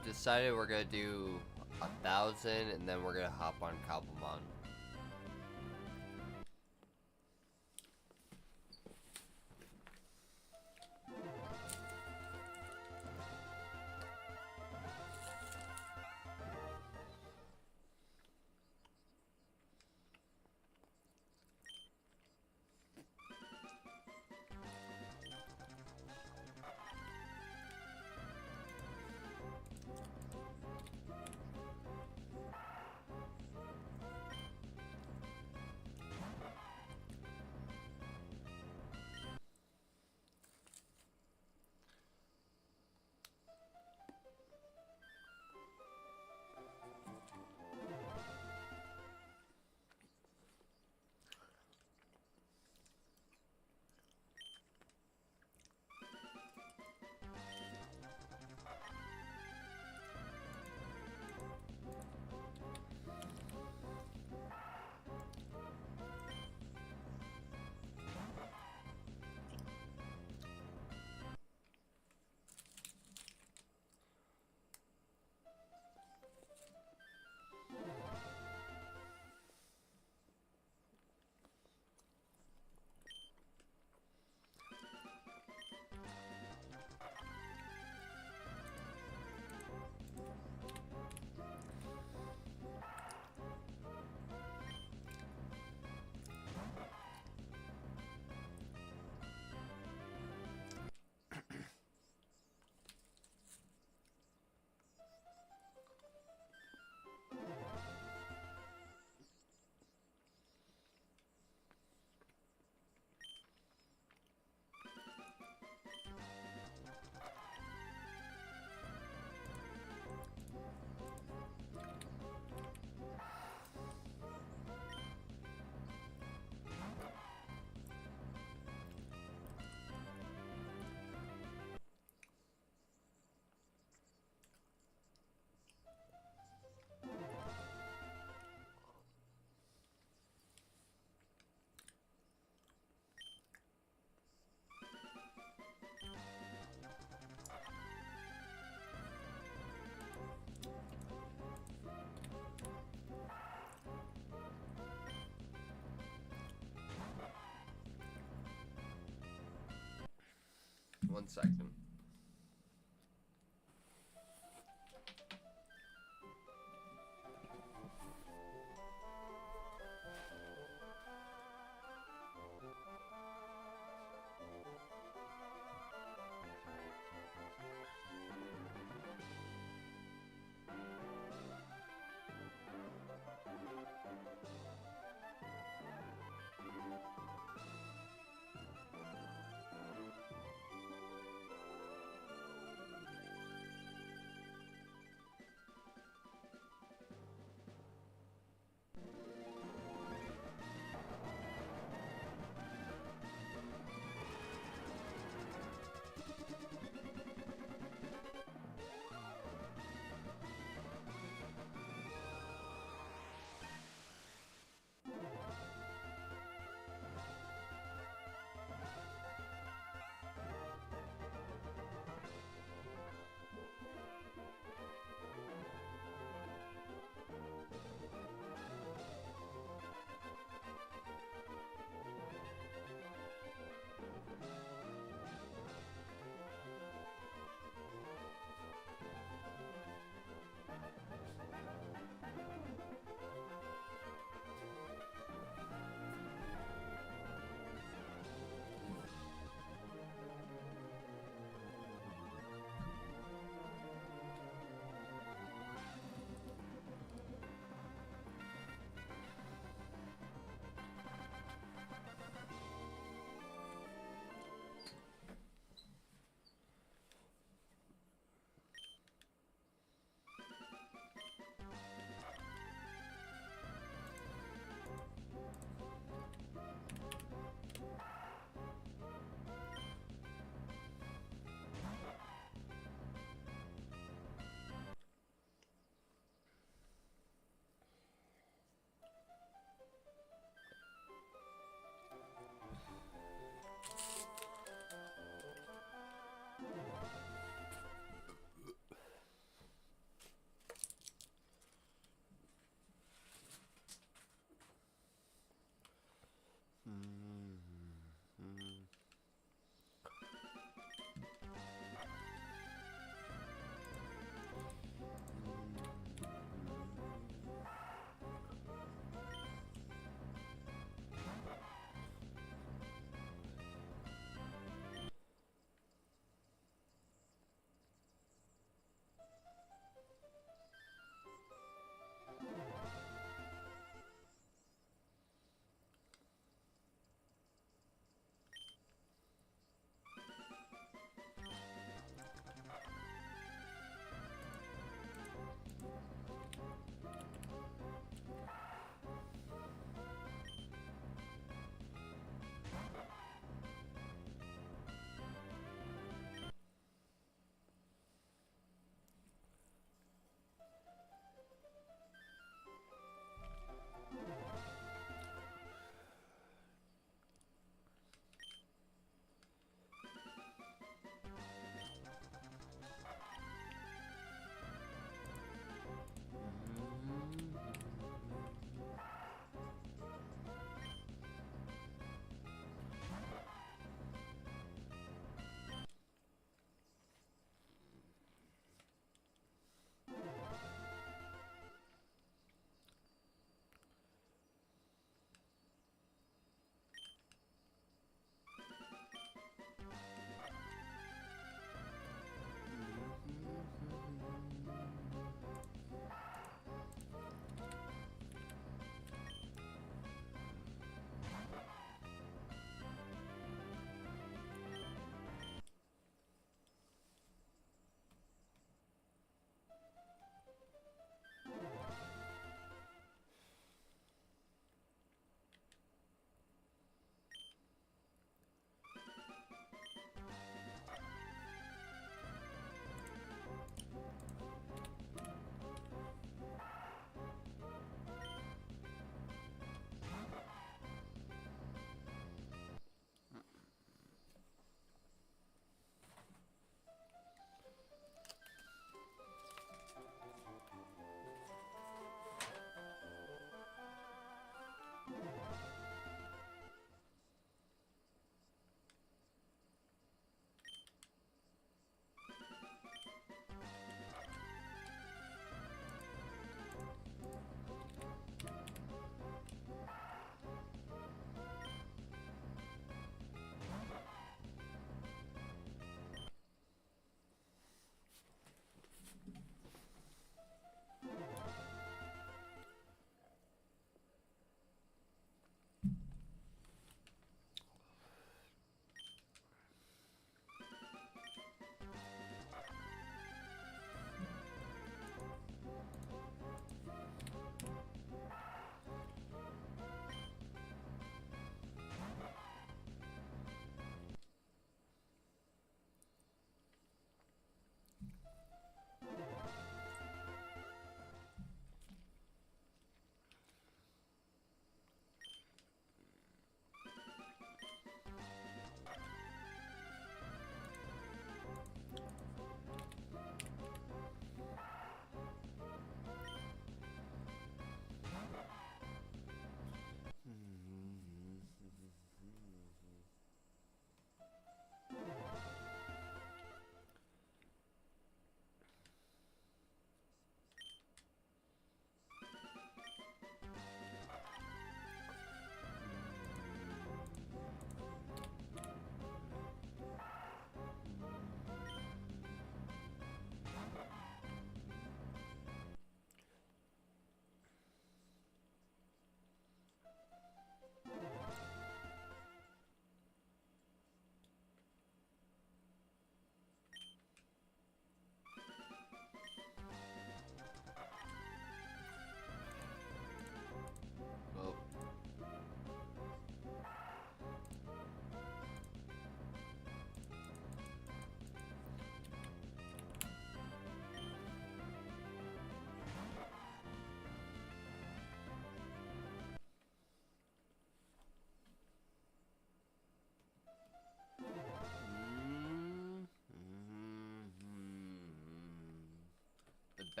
I've decided we're gonna do 1,000 and then we're gonna hop on Cobblemon. One second.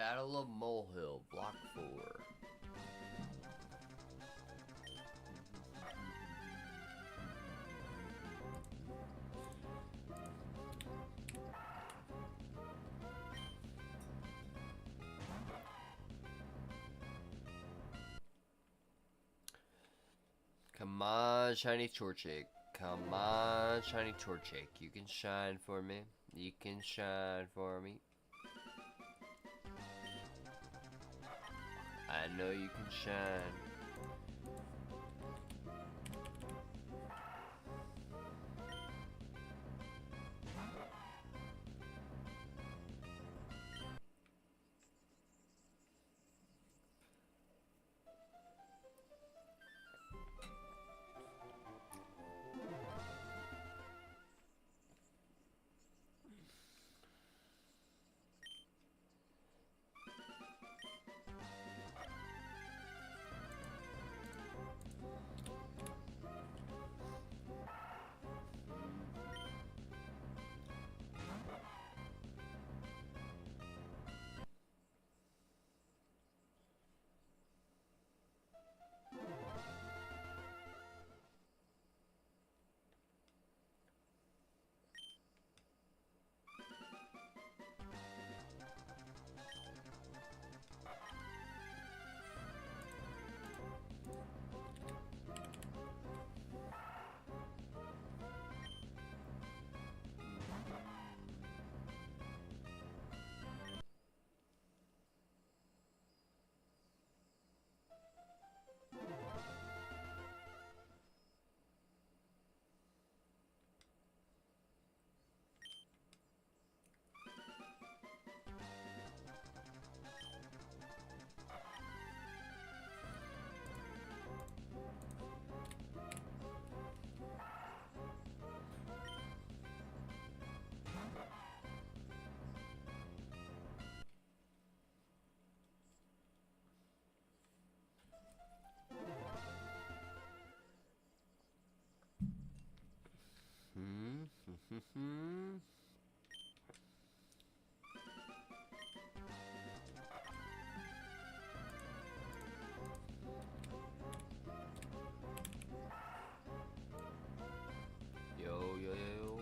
Battle of Molehill, Block 4. Come on, shiny Torchic. Come on, shiny Torchic. You can shine for me. You can shine for me. I know you can shine. Yo, yo, yo.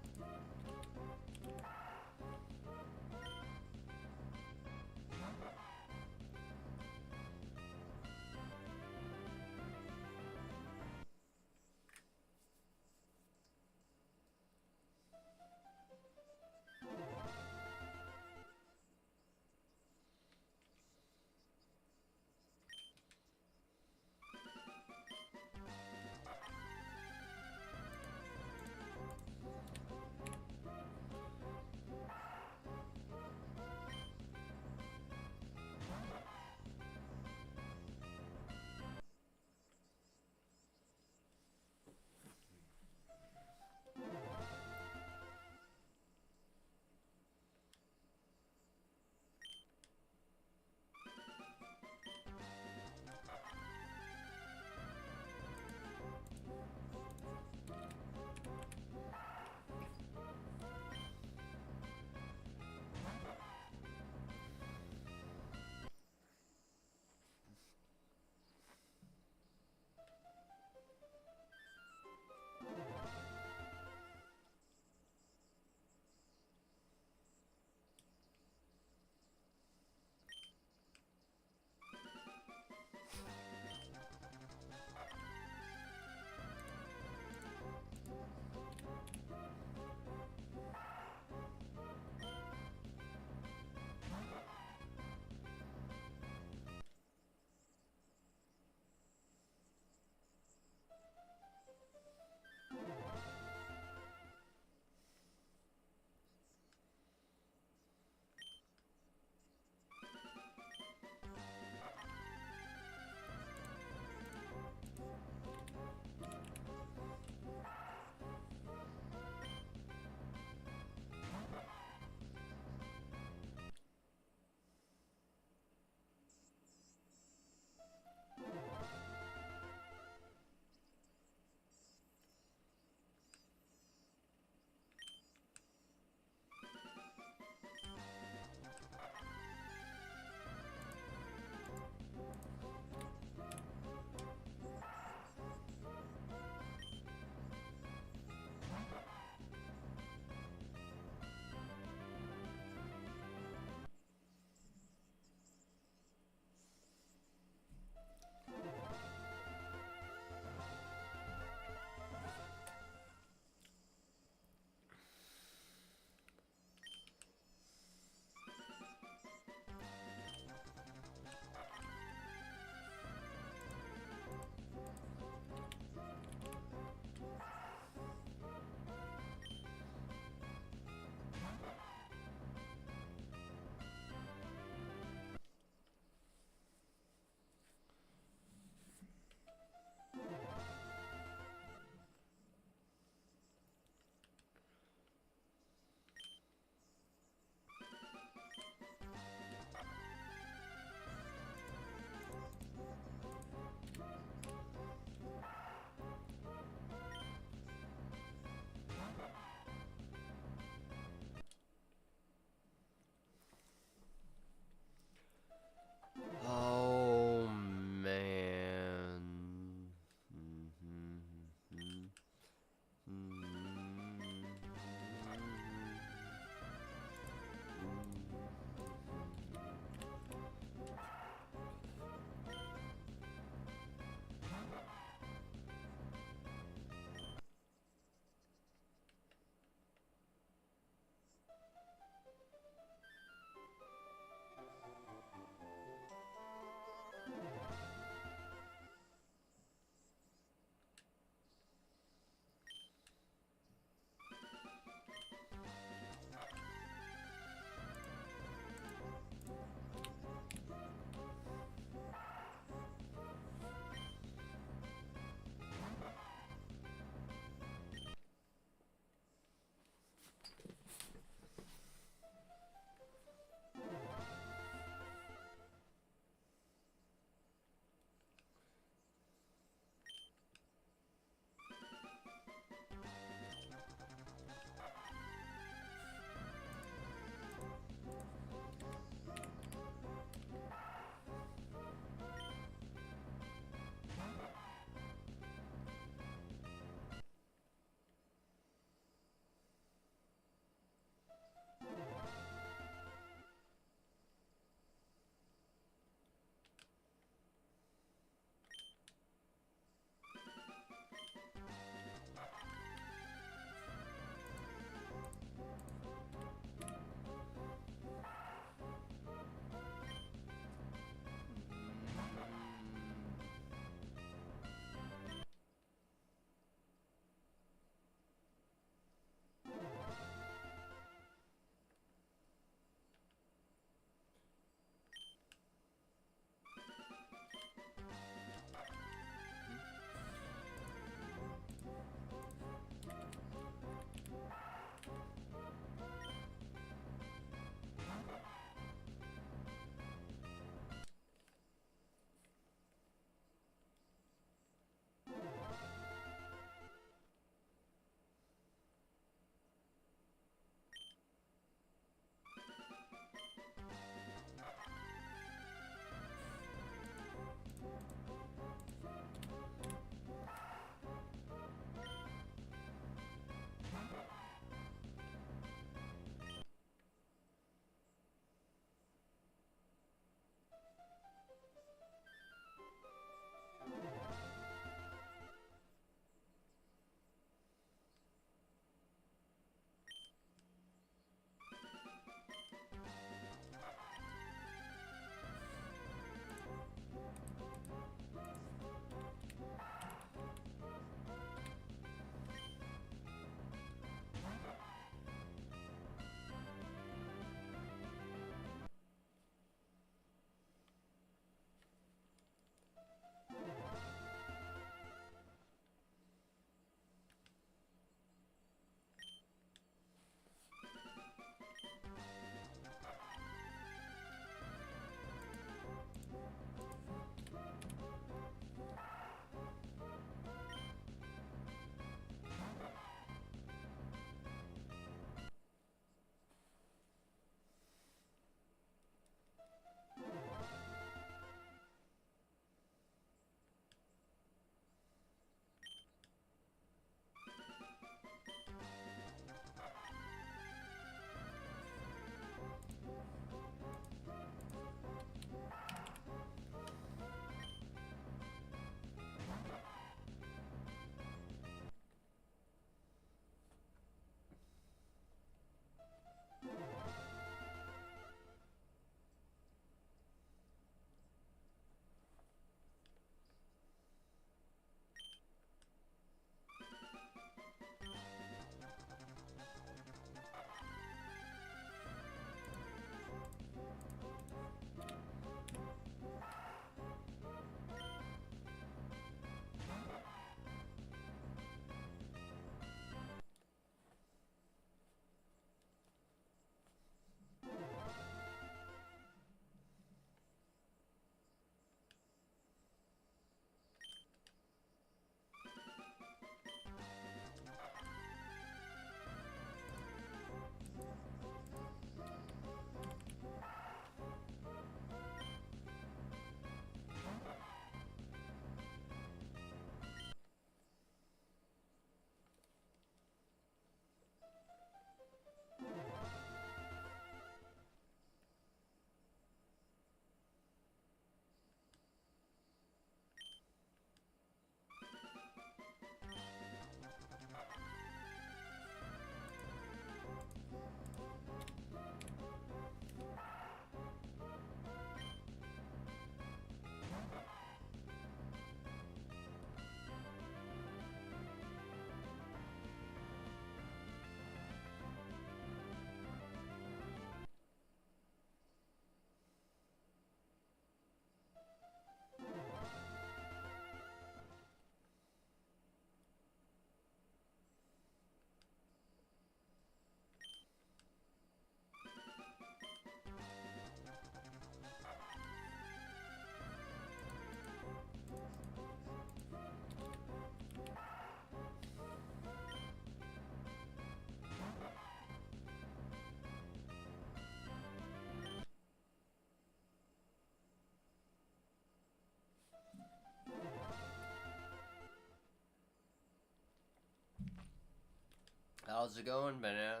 How's it going, Banana?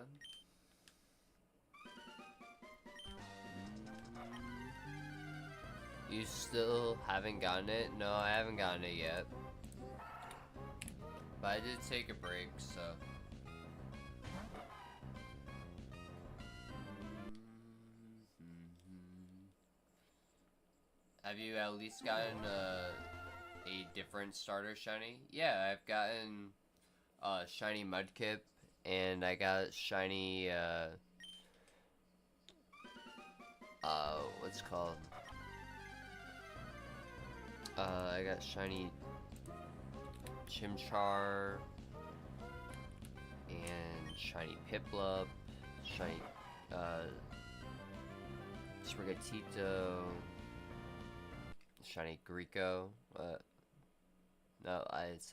You still haven't gotten it? No, I haven't gotten it yet. But I did take a break, so. Have you at least gotten a different starter shiny? Yeah, I've gotten shiny Mudkip, and I got shiny what's it called? I got shiny Chimchar and shiny Piplup, shiny Sprigatito, shiny Greeko. No, it's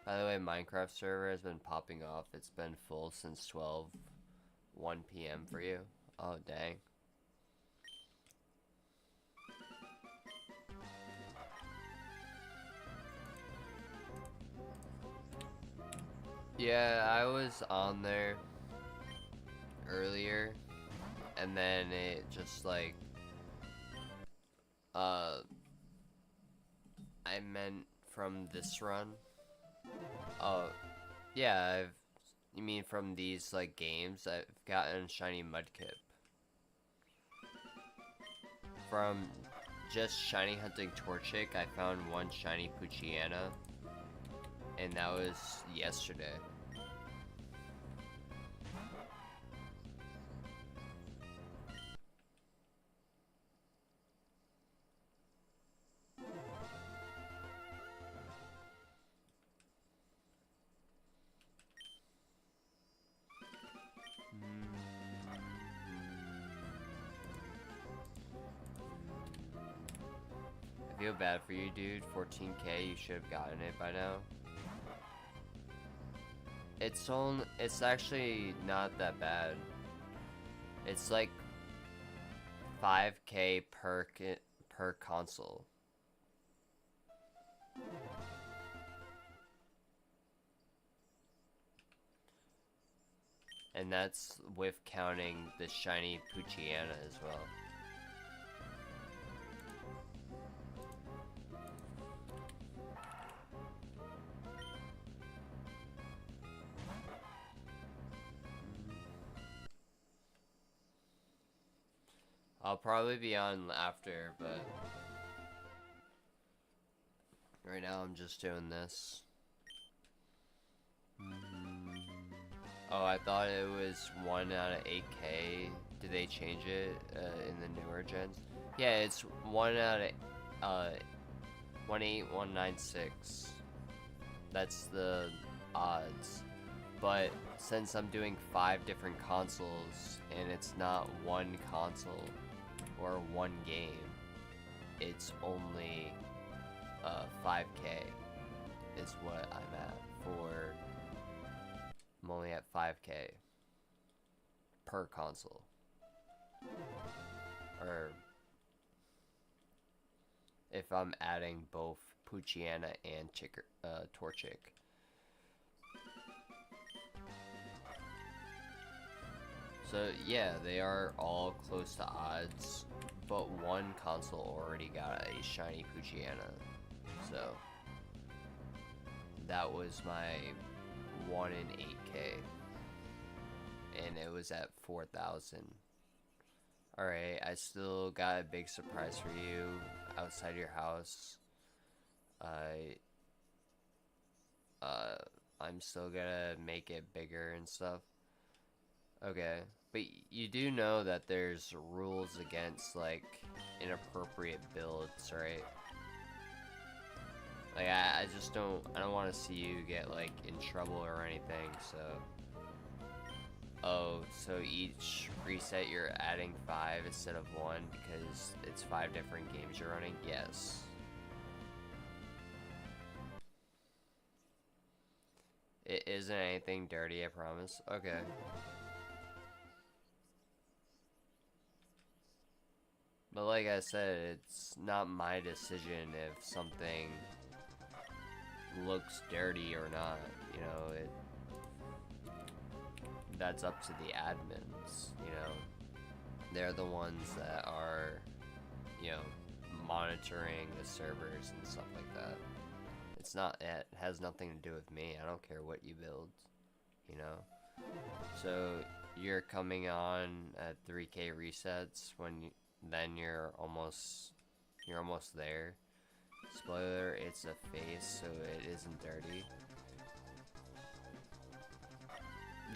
by the way, Minecraft server has been popping off. It's been full since 1 p.m. for you. Oh, dang. Yeah, I was on there earlier, and then it just like, I meant from this run. Oh, yeah, you mean from these, like, games? I've gotten shiny Mudkip. From just shiny hunting Torchic, I found one shiny Poochyena, and that was yesterday. I feel bad for you, dude. 14k, you should have gotten it by now. It's actually not that bad. It's like 5k per console. And that's with counting the shiny Poochyena as well. I'll probably be on after, but right now I'm just doing this. Oh, I thought it was 1 out of 8k. Did they change it in the newer gens? Yeah, it's 1 out of 18196. That's the odds. But since I'm doing 5 different consoles and it's not one console or one game, it's only 5k is what I'm at for. I'm only at 5k per console. Or if I'm adding both Poochyena and Torchic. So yeah, they are all close to odds, but one console already got a shiny Poochyena. So that was my 1 in 8k, and it was at 4,000. Alright, I still got a big surprise for you outside your house. I'm still gonna make it bigger and stuff. Okay, but you do know that there's rules against, like, inappropriate builds, right? Like, I just don't want to see you get, like, in trouble or anything, so... Oh, so each reset you're adding 5 instead of 1 because it's 5 different games you're running? Yes. It isn't anything dirty, I promise. Okay. But like I said, it's not my decision if something looks dirty or not, you know, that's up to the admins, you know. They're the ones that are, you know, monitoring the servers and stuff like that. It has nothing to do with me. I don't care what you build, you know. So you're coming on at 3k resets then you're almost there. Spoiler, it's a face, so it isn't dirty.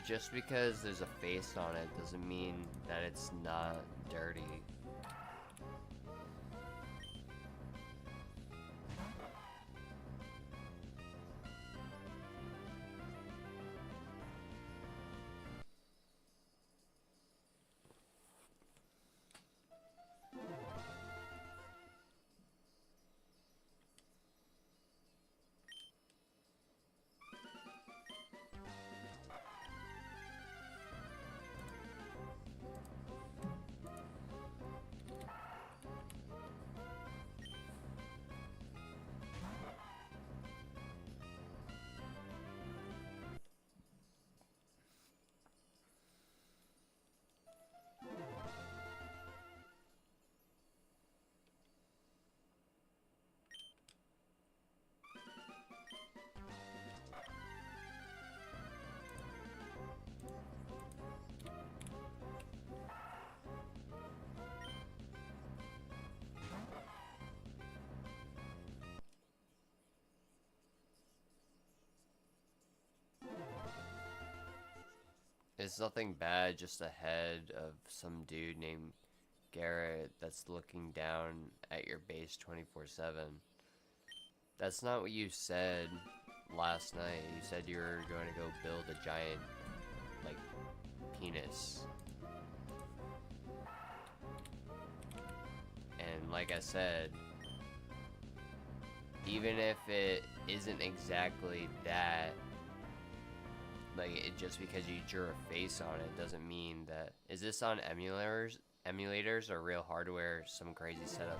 Just because there's a face on it doesn't mean that it's not dirty. It's nothing bad, just a head of some dude named Garrett that's looking down at your base 24/7. That's not what you said last night. You said you were going to go build a giant, like, penis. And like I said, even if it isn't exactly that, like, just because you drew a face on it doesn't mean that... Is this on emulators or real hardware? Some crazy setup.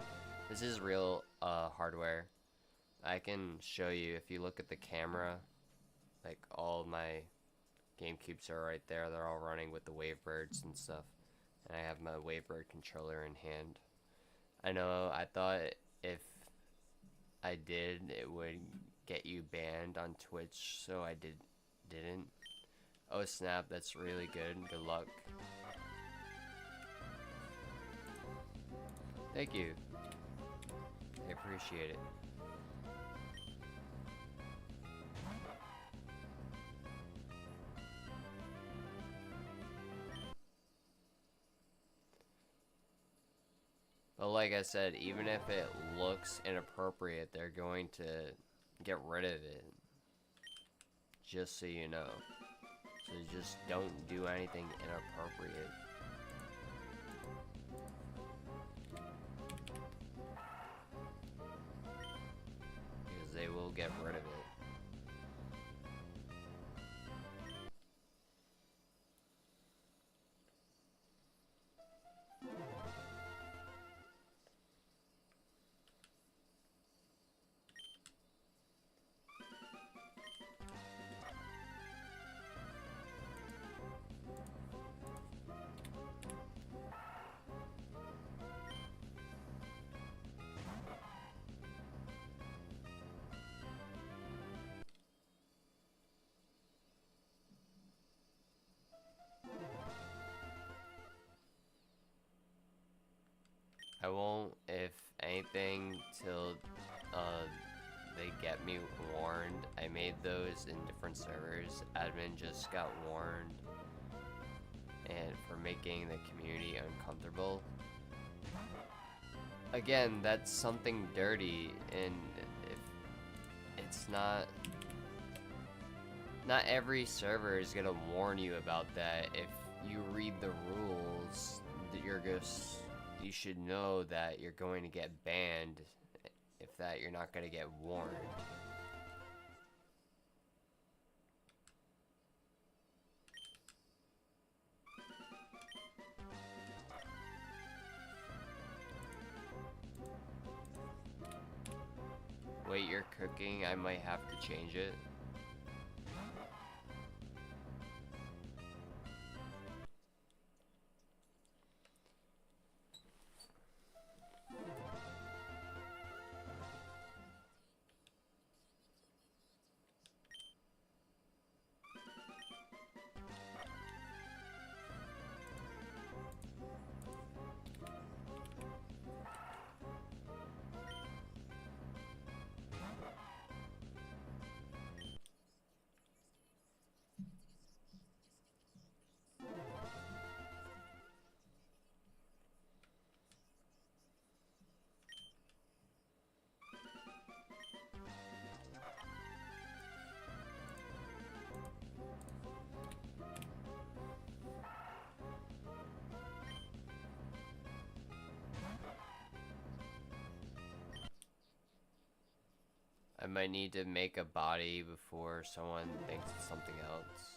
This is real hardware. I can show you if you look at the camera. Like, all my GameCubes are right there. They're all running with the Wavebirds and stuff. And I have my Wavebird controller in hand. I know, I thought if I did, it would get you banned on Twitch, so I didn't. Oh snap, that's really good. Good luck. Thank you. I appreciate it. But like I said, even if it looks inappropriate, they're going to get rid of it. Just so you know. So just don't do anything inappropriate. Because they will get rid of it. I won't, if anything, till they get me warned. I made those in different servers. Admin just got warned, and for making the community uncomfortable. Again, that's something dirty, and if it's not every server is gonna warn you about that. If you read the rules, you should know that you're going to get banned. If that, you're not going to get warned. Wait, you're cooking? I might have to change it. I might need to make a body before someone thinks it's something else.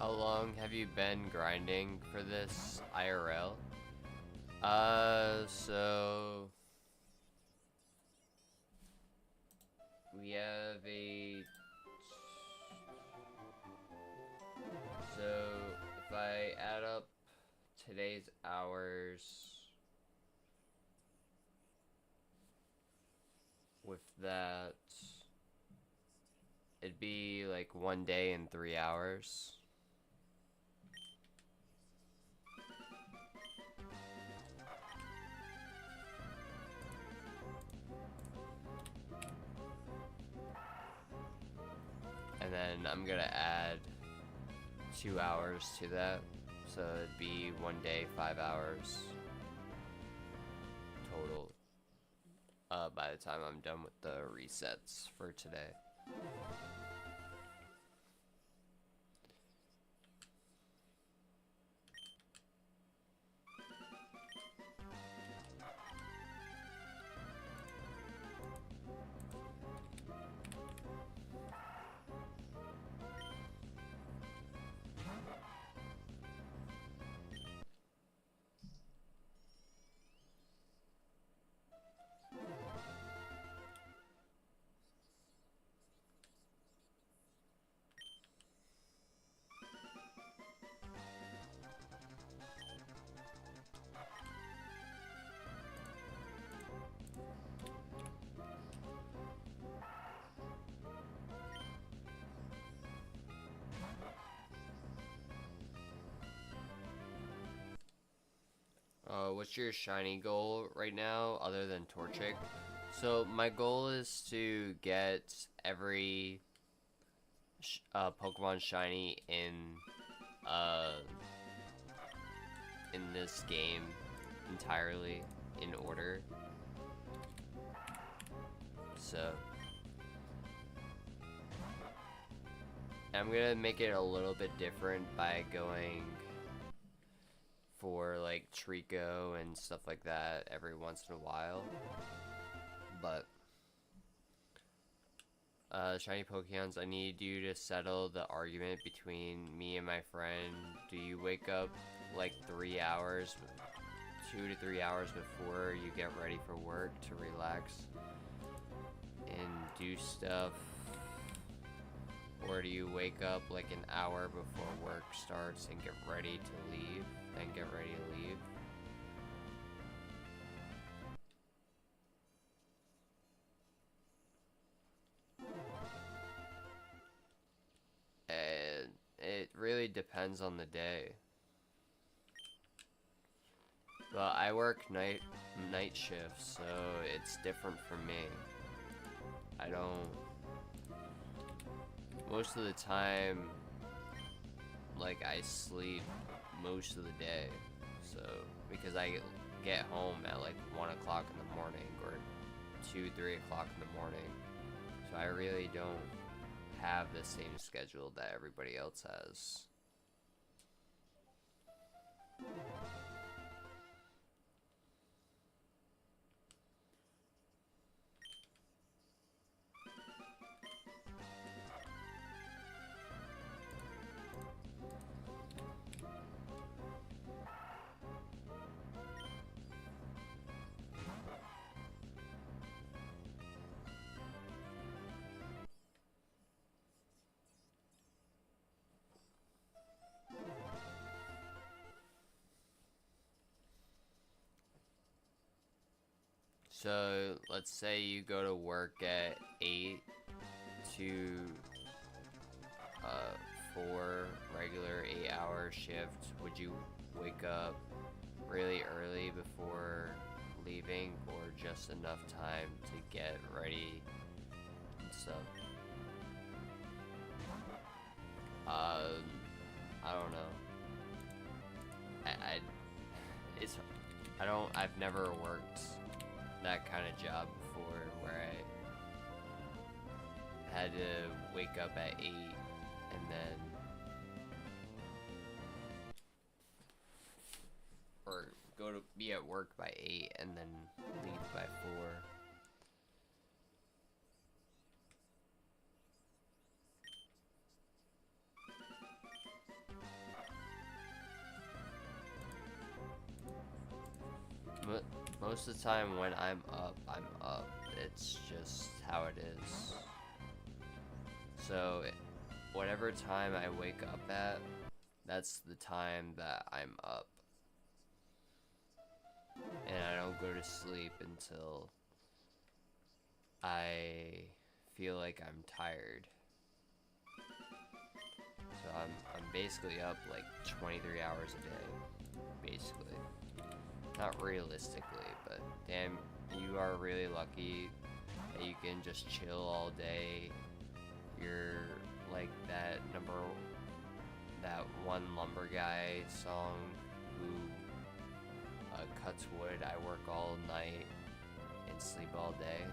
How long have you been grinding for this IRL? So we have so if I add up today's hours with that, it'd be like 1 day and 3 hours. And then I'm gonna add 2 hours to that, so it'd be 1 day, 5 hours total by the time I'm done with the resets for today. What's your shiny goal right now, other than Torchic? So my goal is to get every Pokemon shiny in this game entirely in order. So I'm gonna make it a little bit different by going for like Trico and stuff like that every once in a while. But shiny Pokemons, I need you to settle the argument between me and my friend. Do you wake up like 3 hours, 2 to 3 hours before you get ready for work to relax and do stuff? Or do you wake up like an hour before work starts and get ready to leave, then get ready to leave? And it really depends on the day. But I work night shifts, so it's different for me. I don't... Most of the time, like, I sleep most of the day. So, because I get home at like 1 o'clock in the morning or 2, 3 o'clock in the morning. So I really don't have the same schedule that everybody else has. So let's say you go to work at 8 to 4 regular 8-hour shift. Would you wake up really early before leaving, or just enough time to get ready and stuff? I don't know. I've never worked that kind of job before where I had to wake up at 8 and then, or go to be at work by 8 and then leave by 4. Most of the time when I'm up, I'm up. It's just how it is. So, whatever time I wake up at, that's the time that I'm up. And I don't go to sleep until I feel like I'm tired. So I'm basically up like 23 hours a day, basically. Not realistically, but damn, you are really lucky that you can just chill all day. You're like that one lumber guy song who cuts wood. I work all night and sleep all day.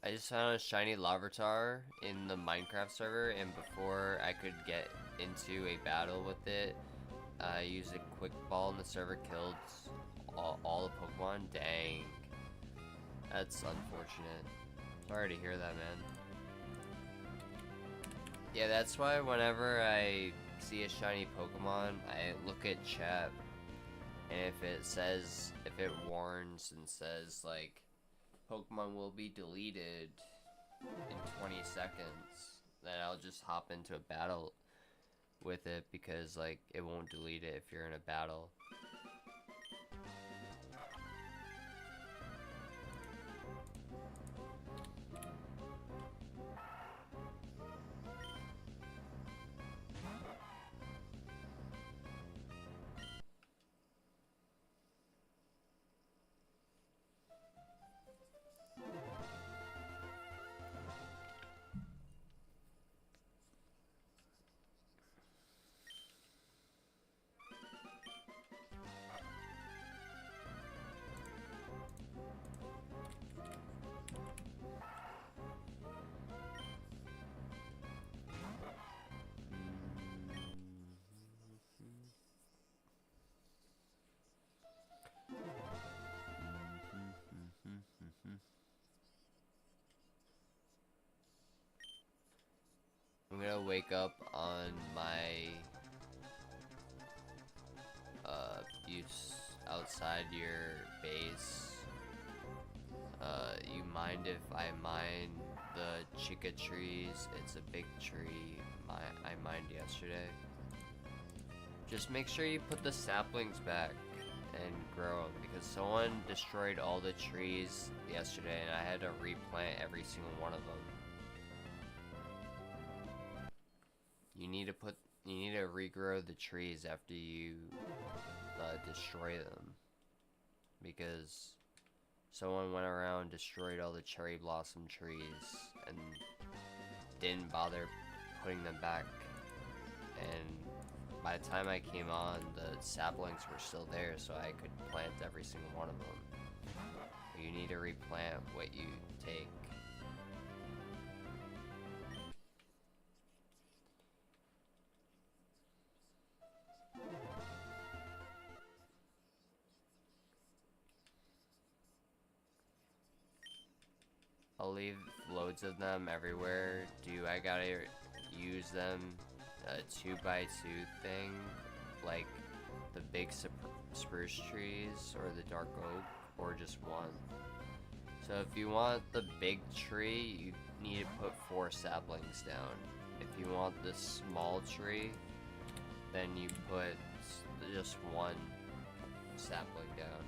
I just found a shiny Larvitar in the Minecraft server, and before I could get into a battle with it, I used a quick ball and the server killed all the Pokemon. Dang. That's unfortunate. Sorry to hear that, man. Yeah, that's why whenever I see a shiny Pokemon, I look at chat, and if it warns and says, like, Pokemon will be deleted in 20 seconds, then I'll just hop into a battle with it, because, like, it won't delete it if you're in a battle. gonna wake up on my use outside your base. You mind if I mine the chica trees? It's a big tree I mined yesterday. Just make sure you put the saplings back and grow them, because someone destroyed all the trees yesterday and I had to replant every single one of them. You need to regrow the trees after you destroy them, because someone went around, destroyed all the cherry blossom trees and didn't bother putting them back, and by the time I came on, the saplings were still there, so I could plant every single one of them. You need to replant what you take. I'll leave loads of them everywhere. I gotta use them 2x2 thing, like the big spruce trees or the dark oak, or just one? So if you want the big tree, you need to put 4 saplings down. If you want the small tree, then you put just 1 sapling down.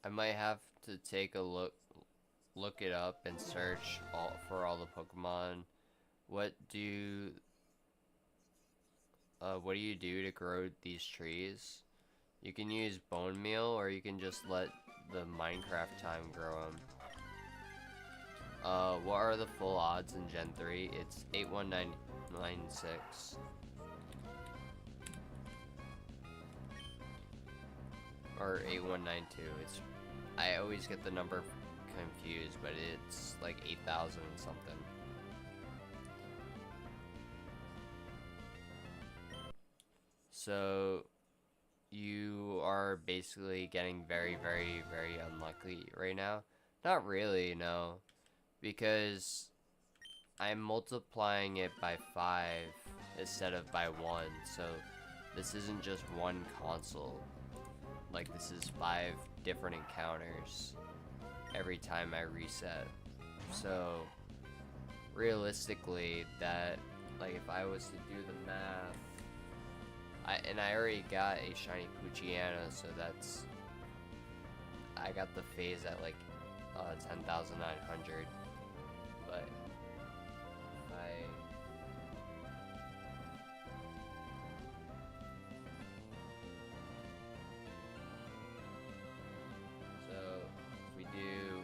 I might have to take a look it up and search for all the Pokemon. What do you do to grow these trees? You can use bone meal, or you can just let the Minecraft time grow them. What are the full odds in Gen 3? It's 81996. Or 8192. I always get the number confused, but it's like 8,000 and something. So you are basically getting very, very, very unlucky right now. Not really, no, because I'm multiplying it by 5 instead of by 1, so this isn't just one console. Like, this is 5 different encounters every time I reset. So realistically, that, like, if I was to do the math, I already got a shiny Poochyena, so that's, I got the phase at like 10,900, but if we do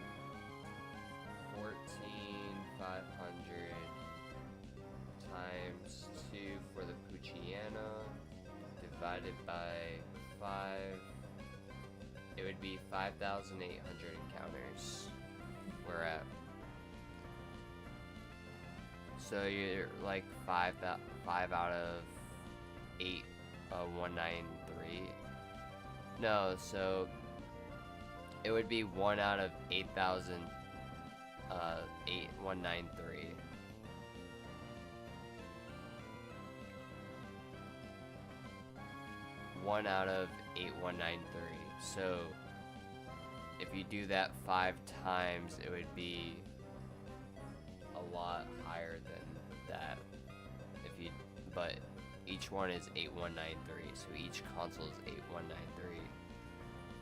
14,500 times 2 for the Poochyena divided by 5, it would be 5,800 encounters we're at. So you're like 5 out of 8, 193. No, so it would be 1 out of 8,000, 193. One out of 8193. So if you do that 5 times, it would be a lot higher than that. But each one is 8193, so each console is 8193.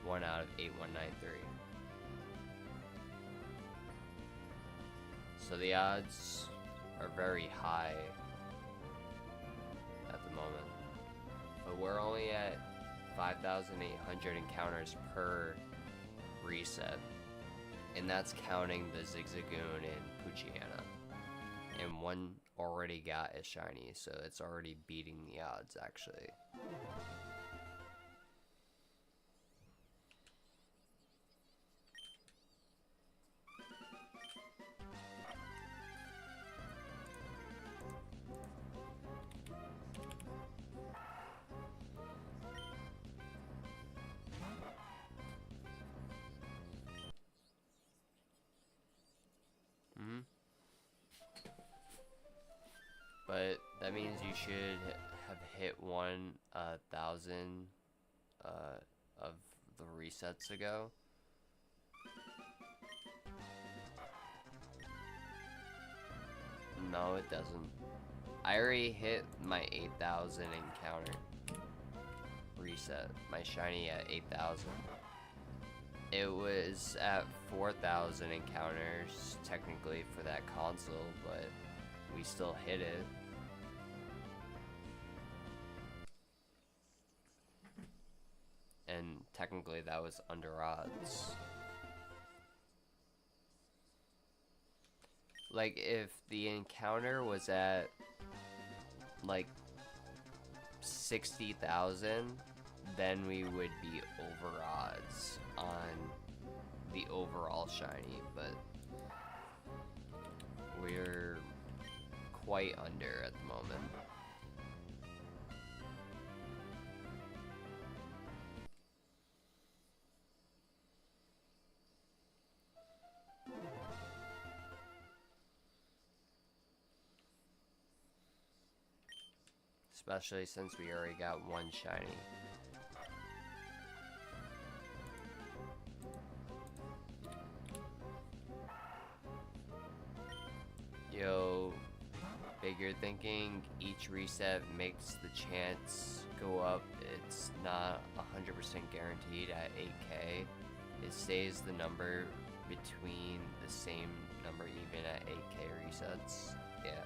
1 out of 8193. So the odds are very high at the moment. But we're only at 5,800 encounters per reset. And that's counting the Zigzagoon and Poochyena. And one already got a shiny, so it's already beating the odds, actually. But that means you should have hit 1,000 of the resets ago. No, it doesn't. I already hit my 8,000 encounter reset. My shiny at 8,000. It was at 4,000 encounters technically for that console, but we still hit it. And technically that was under odds. Like, if the encounter was at like 60,000, then we would be over odds on the overall shiny, but we're quite under at the moment. Especially since we already got one shiny. Yo, bigger thinking, each reset makes the chance go up. It's not 100% guaranteed at 8K. It stays the number between the same number even at 8K resets. Yeah.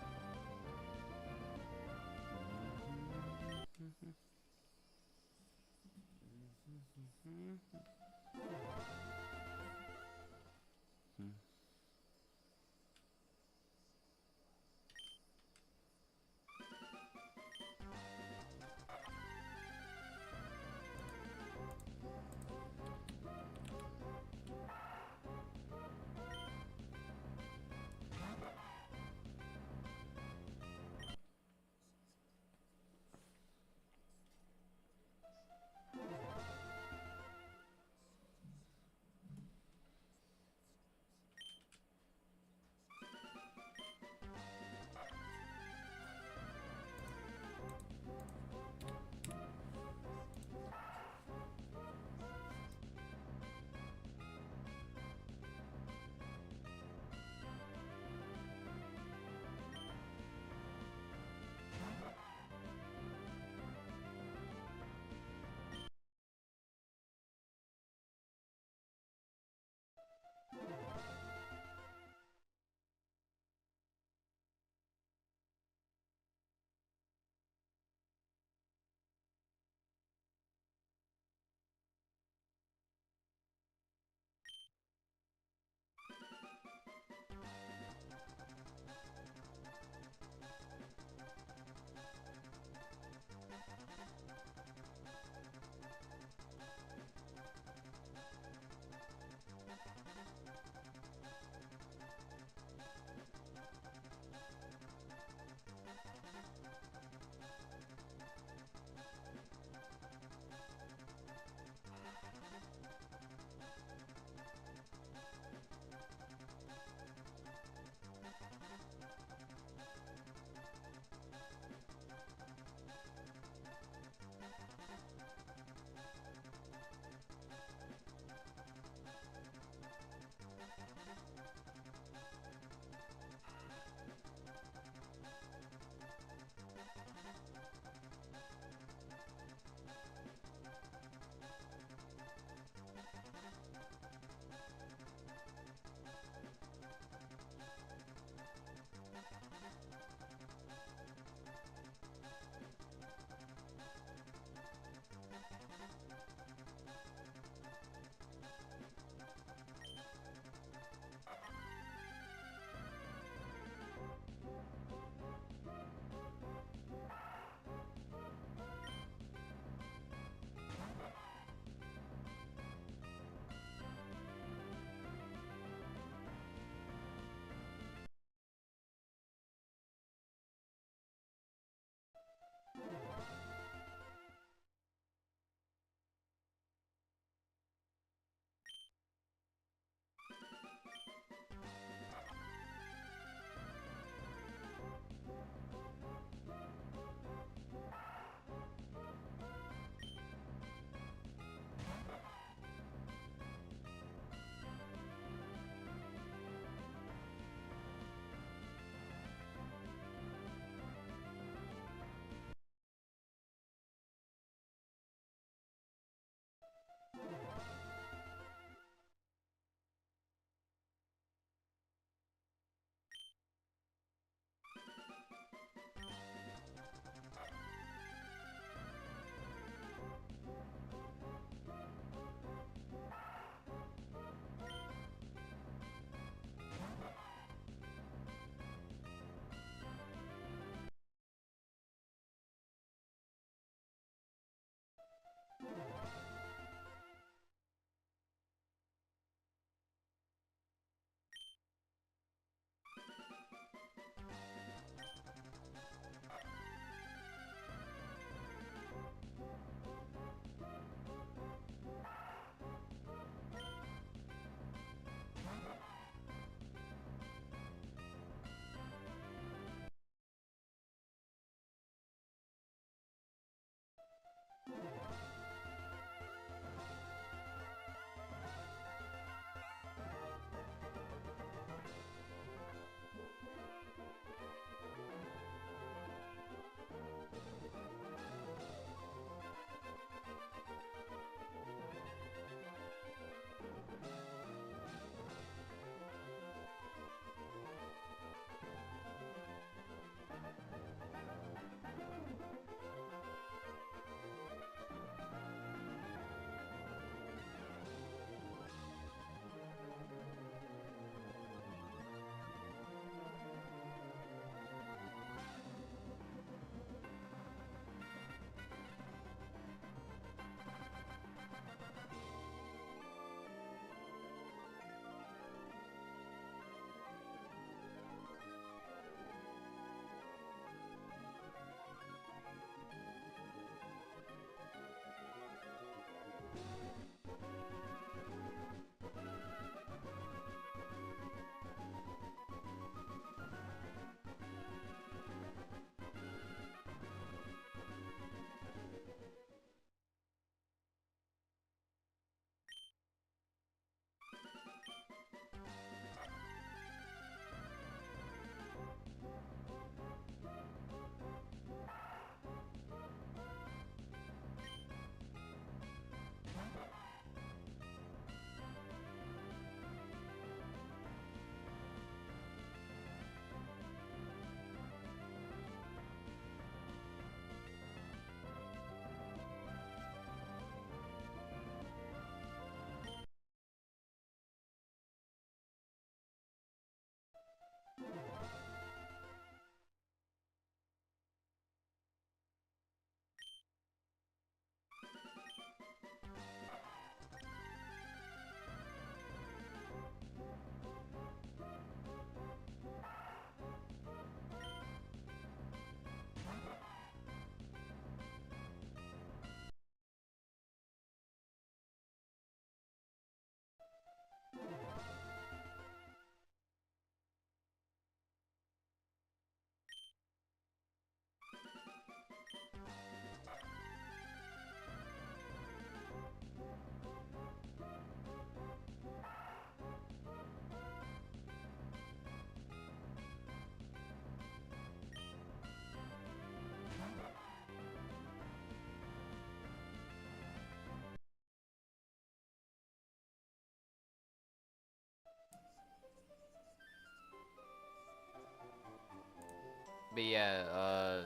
But yeah,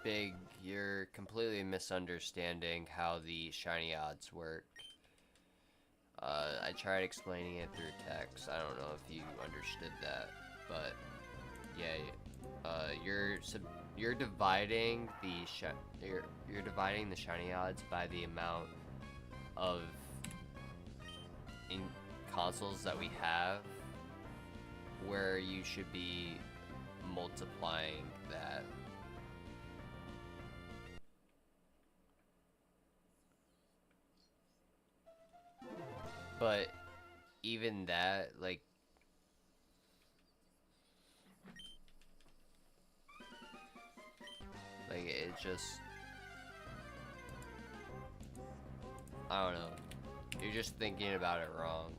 Big, you're completely misunderstanding how the shiny odds work. I tried explaining it through text. I don't know if you understood that, but yeah, you're dividing you're dividing the shiny odds by the amount of in consoles that we have, where you should be multiplying that. But even that, like it just, I don't know. You're just thinking about it wrong.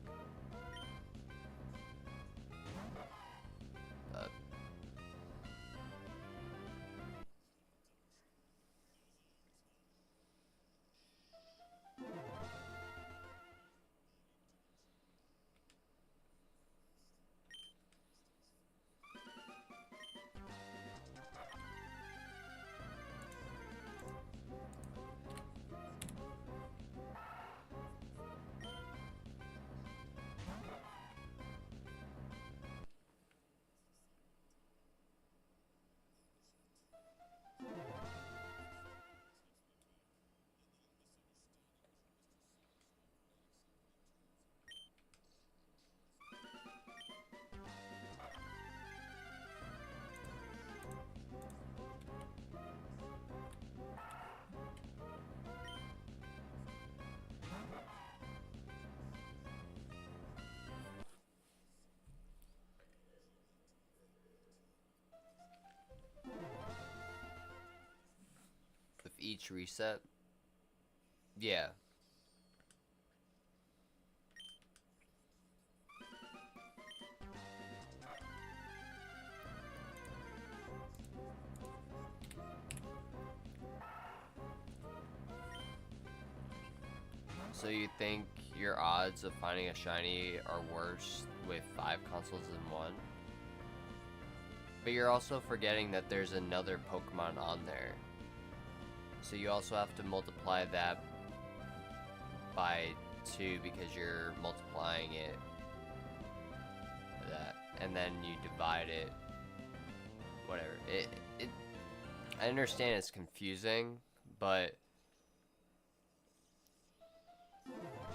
each reset. Yeah. So you think your odds of finding a shiny are worse with 5 consoles than 1? But you're also forgetting that there's another Pokemon on there. So you also have to multiply that by 2 because you're multiplying it that, and then you divide it. Whatever. I understand it's confusing, but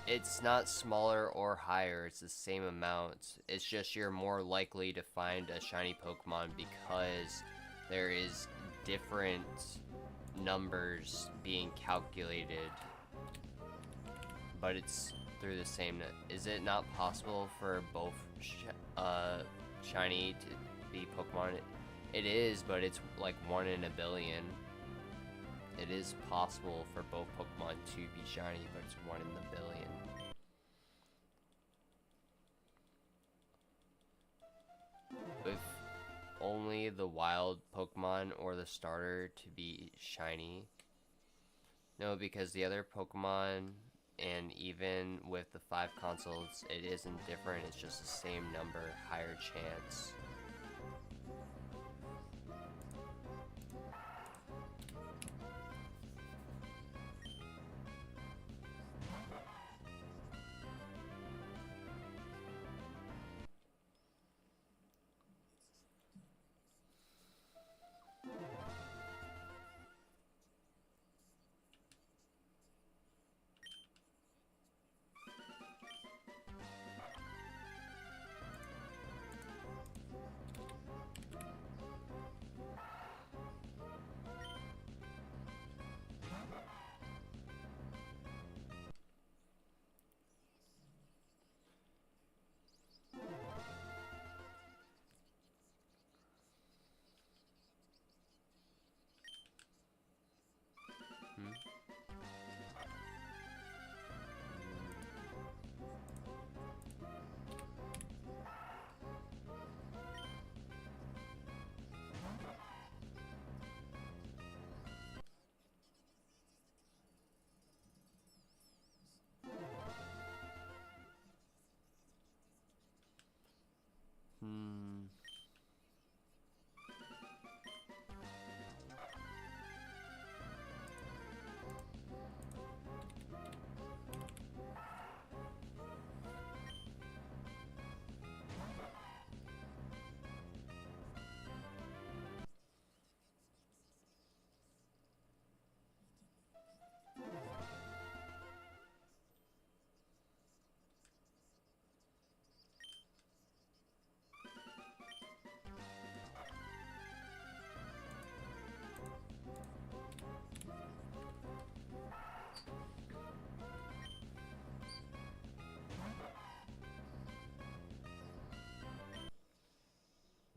it's not smaller or higher, it's the same amount. It's just you're more likely to find a shiny Pokemon because there is different numbers being calculated, but it's through the same. Is it not possible for both shiny to be Pokemon? It is, but it's like 1 in a billion. It is possible for both Pokemon to be shiny, but it's 1 in a billion. With only the wild Pokemon or the starter to be shiny. No, because the other Pokemon, and even with the 5 consoles, it isn't different. It's just the same number, higher chance.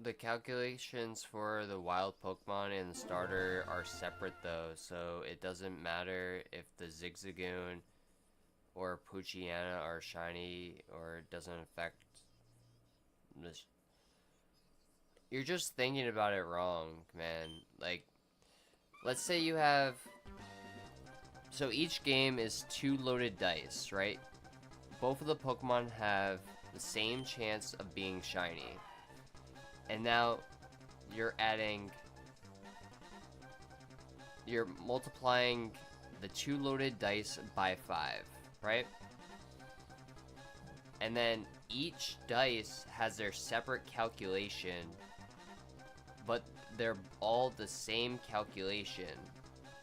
The calculations for the wild Pokemon and the starter are separate though, so it doesn't matter if the Zigzagoon or Poochyena are shiny, or it doesn't affect this. You're just thinking about it wrong, man. Like, let's say you have... So each game is 2 loaded dice, right? Both of the Pokemon have the same chance of being shiny. And now you're multiplying the 2 loaded dice by 5, right? And then each dice has their separate calculation, but they're all the same calculation.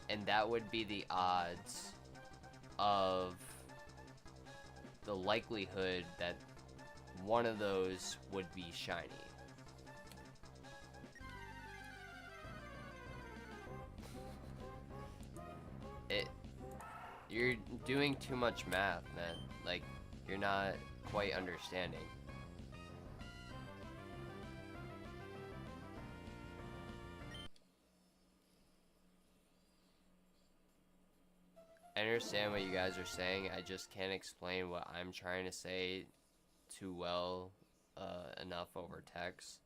And that would be the odds of the likelihood that one of those would be shiny. You're doing too much math, man. Like, you're not quite understanding. I understand what you guys are saying. I just can't explain what I'm trying to say too well enough over text.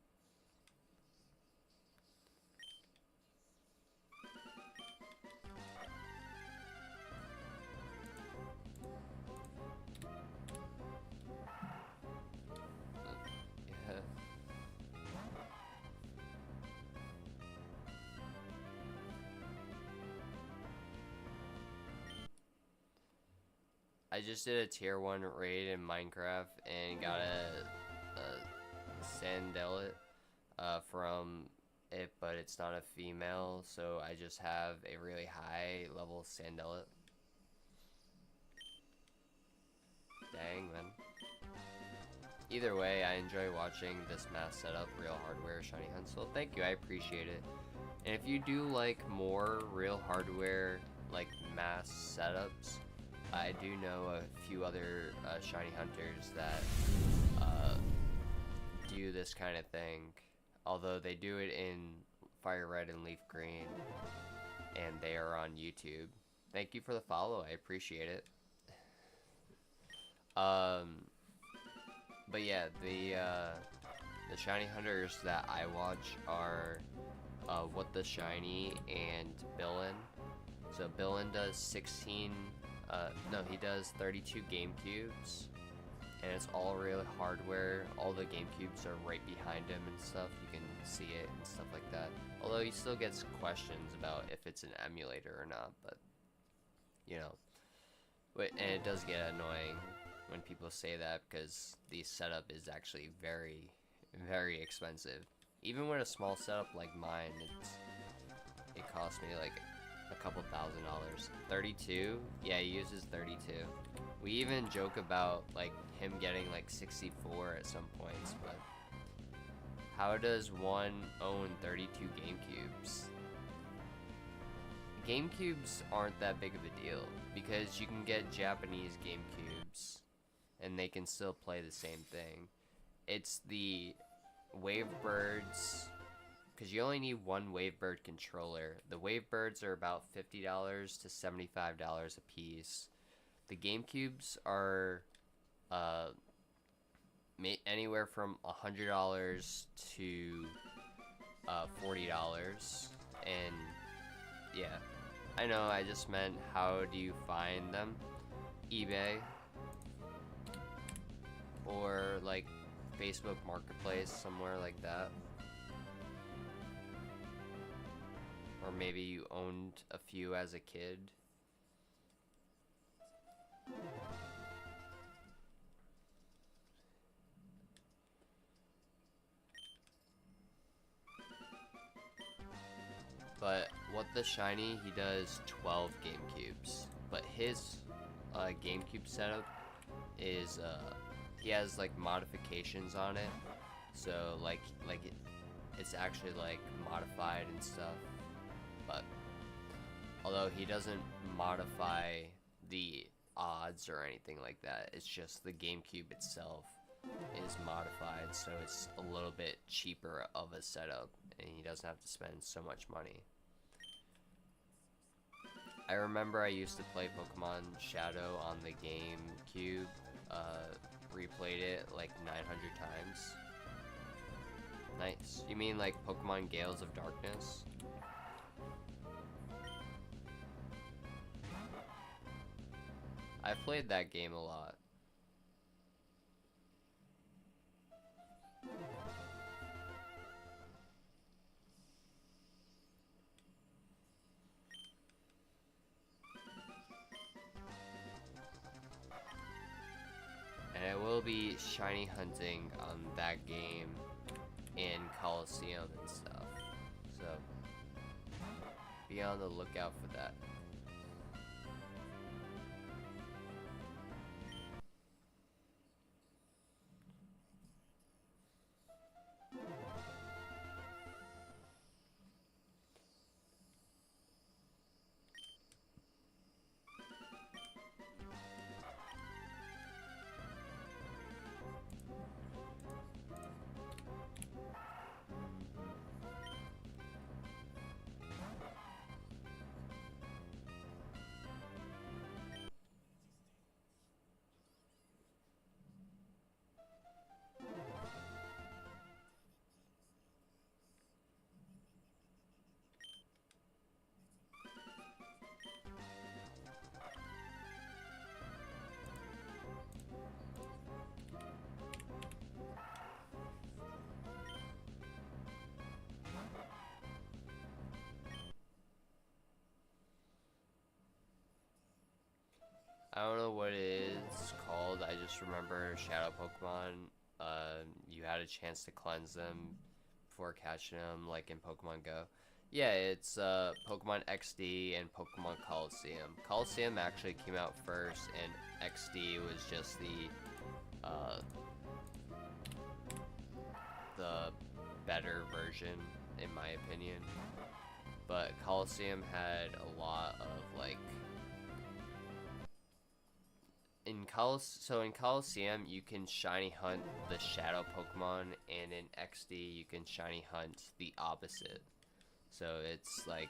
Yeah. I just did a tier 1 raid in Minecraft and got a Sandelet from it, but it's not a female, so I just have a really high level Sandelet. Dang, man. Either way, I enjoy watching this mass setup, real hardware, shiny hunt, so thank you, I appreciate it. And if you do like more real hardware, like mass setups, I do know a few other shiny hunters that do this kind of thing, although they do it in fire red and leaf green, and they are on YouTube. Thank you for the follow, I appreciate it. But yeah, the shiny hunters that I watch are What the Shiny and Billin. So Billin does 16, no, he does 32 GameCubes, and it's all real hardware. All the GameCubes are right behind him and stuff. You can see it and stuff like that. Although he still gets questions about if it's an emulator or not, but you know. And it does get annoying when people say that, because the setup is actually very, very expensive. Even with a small setup like mine, it cost me like a couple $1,000s. 32? Yeah, he uses 32. We even joke about like him getting like 64 at some points, but how does one own 32 GameCubes? GameCubes aren't that big of a deal, because you can get Japanese GameCubes and they can still play the same thing. It's the Wavebirds, because you only need one Wavebird controller. The Wavebirds are about $50 to $75 a piece. The GameCubes are anywhere from $100 to $40, and yeah. I know, I just meant how do you find them? eBay, or like Facebook Marketplace, somewhere like that. Or maybe you owned a few as a kid. But What the Shiny, he does 12 GameCubes. But his GameCube setup is, he has like modifications on it. So it's actually like modified and stuff. But although he doesn't modify the odds or anything like that, it's just the GameCube itself is modified, so it's a little bit cheaper of a setup, and he doesn't have to spend so much money. I remember I used to play Pokemon Shadow on the GameCube, replayed it like 900 times. Nice. You mean like Pokemon Gales of Darkness? I've played that game a lot. And I will be shiny hunting on that game in Coliseum and stuff. So be on the lookout for that. what it is called. I just remember Shadow Pokemon. You had a chance to cleanse them before catching them, like in Pokemon Go. Yeah, it's Pokemon XD and Pokemon Coliseum. Coliseum actually came out first, and XD was just the better version, in my opinion. But Coliseum had a lot of like in Coliseum you can shiny hunt the shadow Pokemon, and in XD you can shiny hunt the opposite. So it's like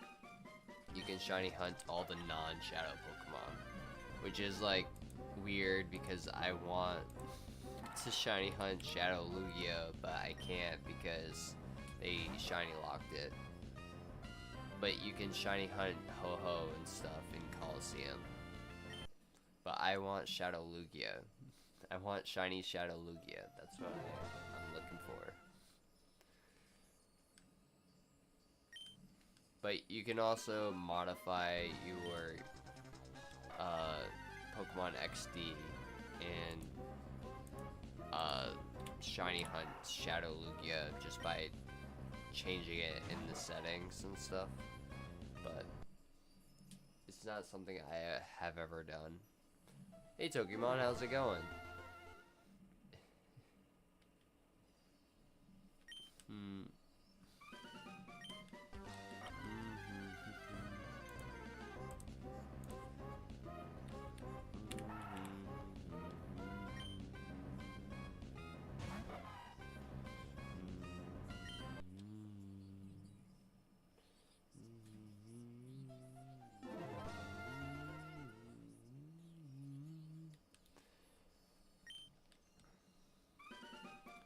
you can shiny hunt all the non-shadow Pokemon, which is like weird because I want to shiny hunt Shadow Lugia, but I can't because they shiny locked it. But you can shiny hunt Ho-Oh and stuff in Coliseum. But I want Shadow Lugia. I want shiny Shadow Lugia. That's what I'm looking for. But you can also modify your Pokemon XD and shiny hunt Shadow Lugia just by changing it in the settings and stuff. But it's not something I have ever done. Hey Tokemon, how's it going?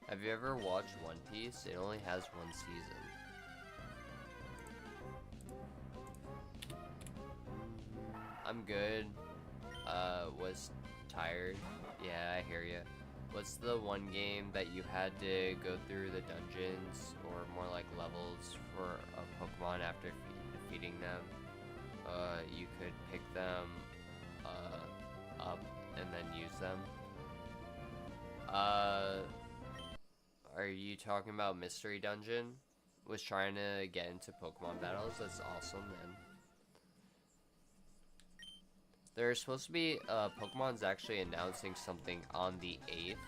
Have you ever watched One Piece? It only has one season. I'm good. Was tired. Yeah, I hear ya. What's the one game that you had to go through the dungeons, or more like levels, for a Pokemon after defeating them? You could pick them up and then use them. Are you talking about Mystery Dungeon? Was trying to get into Pokemon battles? That's awesome, man. There's supposed to be, Pokemon's actually announcing something on the 8th.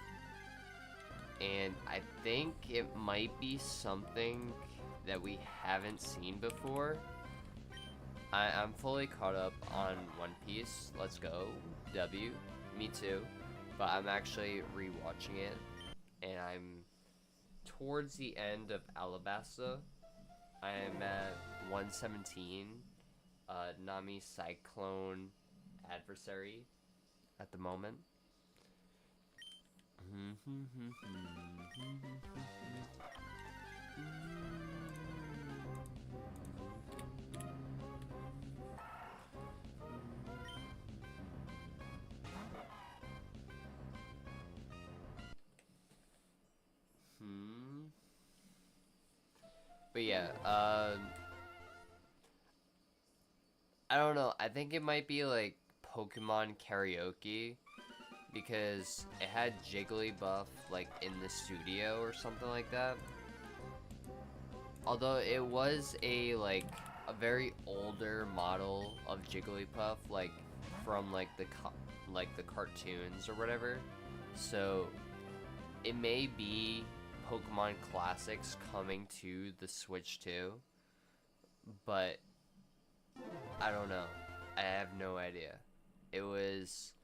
And I think it might be something that we haven't seen before. I'm fully caught up on One Piece. Let's go. W. Me too. But I'm actually rewatching it. And I'm towards the end of Alabasta. I am at 117. Nami Cyclone Adversary at the moment. But yeah, I don't know. I think it might be like Pokemon Karaoke, because it had Jigglypuff like in the studio or something like that. Although it was a very older model of Jigglypuff, like from like the cartoons or whatever. So it may be Pokemon Classics coming to the Switch too, but I don't know. I have no idea. It was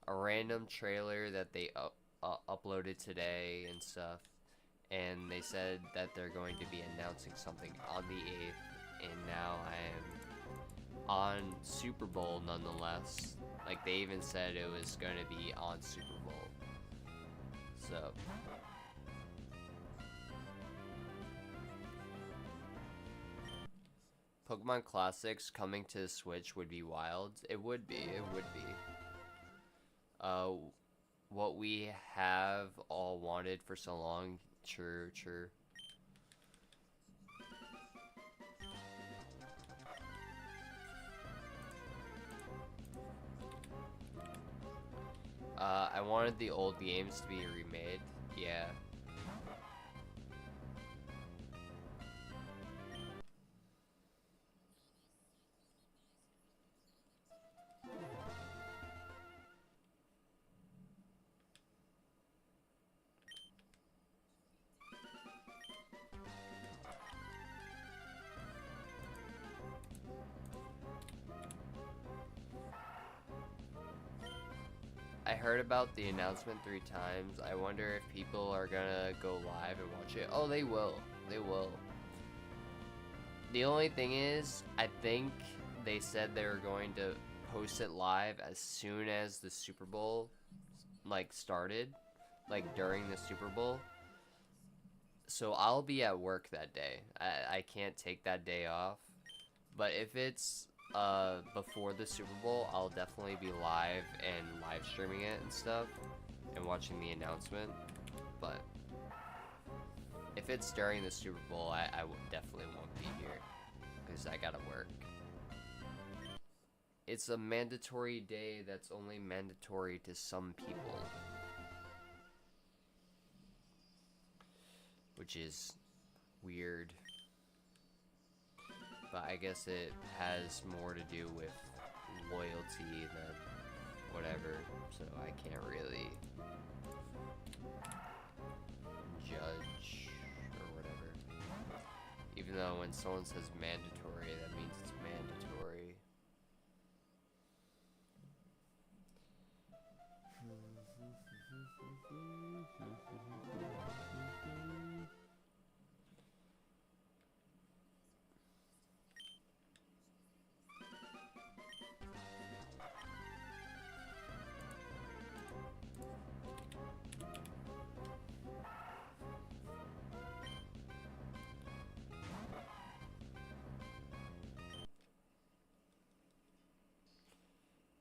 a random trailer that they uploaded today and stuff, and they said that they're going to be announcing something on the 8th, and now I am on Super Bowl nonetheless. Like, they even said it was going to be on Super Bowl. So Pokemon Classics coming to the Switch would be wild. It would be. It would be. What we have all wanted for so long. True, true. I wanted the old games to be remade. Yeah. I heard about the announcement 3 times. I wonder if people are gonna go live and watch it. Oh, they will. They will. The only thing is, I think they said they were going to post it live as soon as the Super Bowl, like, started. Like, during the Super Bowl. So I'll be at work that day. I can't take that day off. But if it's before the Super Bowl, I'll definitely be live and live streaming it and stuff and watching the announcement. But if it's during the Super Bowl, I definitely won't be here because I gotta work. It's a mandatory day that's only mandatory to some people, which is weird. But I guess it has more to do with loyalty than whatever, so I can't really judge or whatever. Even though when someone says mandatory, that means it's mandatory.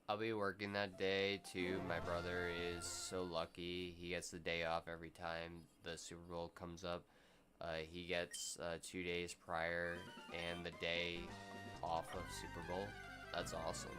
I'll be working that day too. My brother is so lucky. He gets the day off every time the Super Bowl comes up. He gets 2 days prior and the day off of Super Bowl. That's awesome.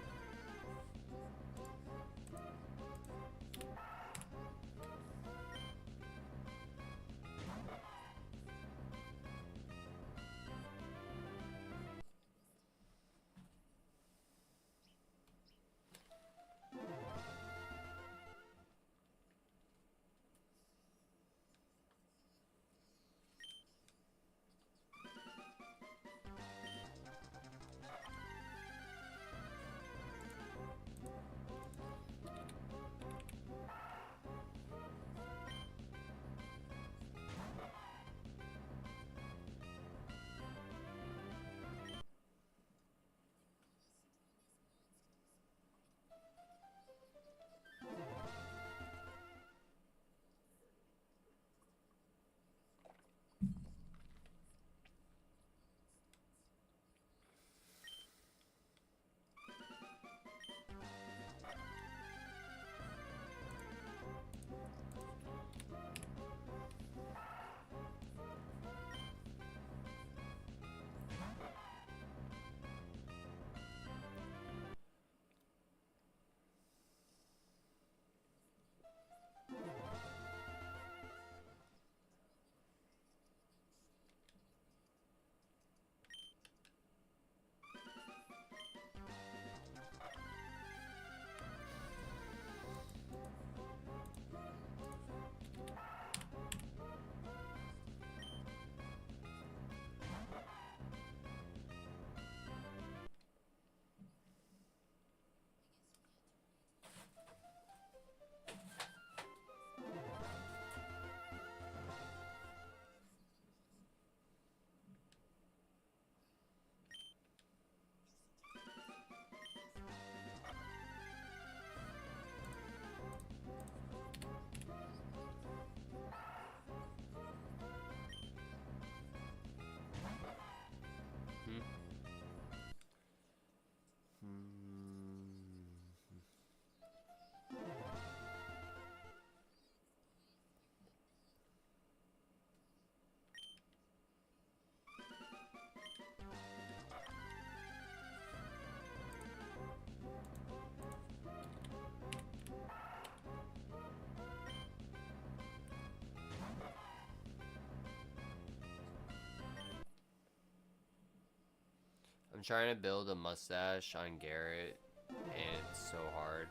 I'm trying to build a mustache on Garrett, and it's so hard.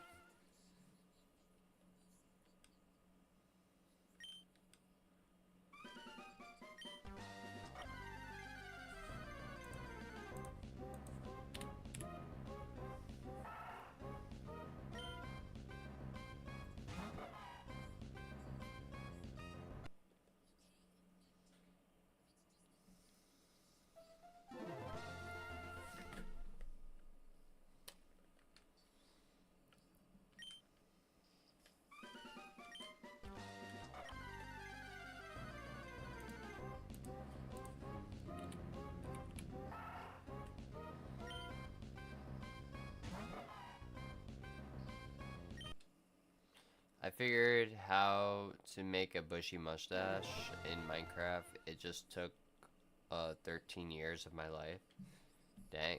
I figured how to make a bushy mustache in Minecraft. It just took 13 years of my life. Dang.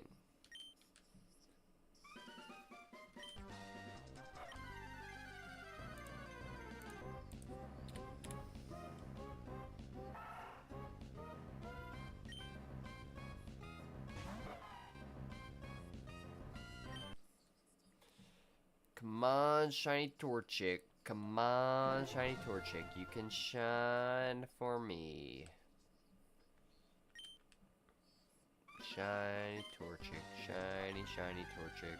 Come on, shiny Torchic. Come on, shiny Torchic. You can shine for me. Shiny Torchic. Shiny, shiny Torchic.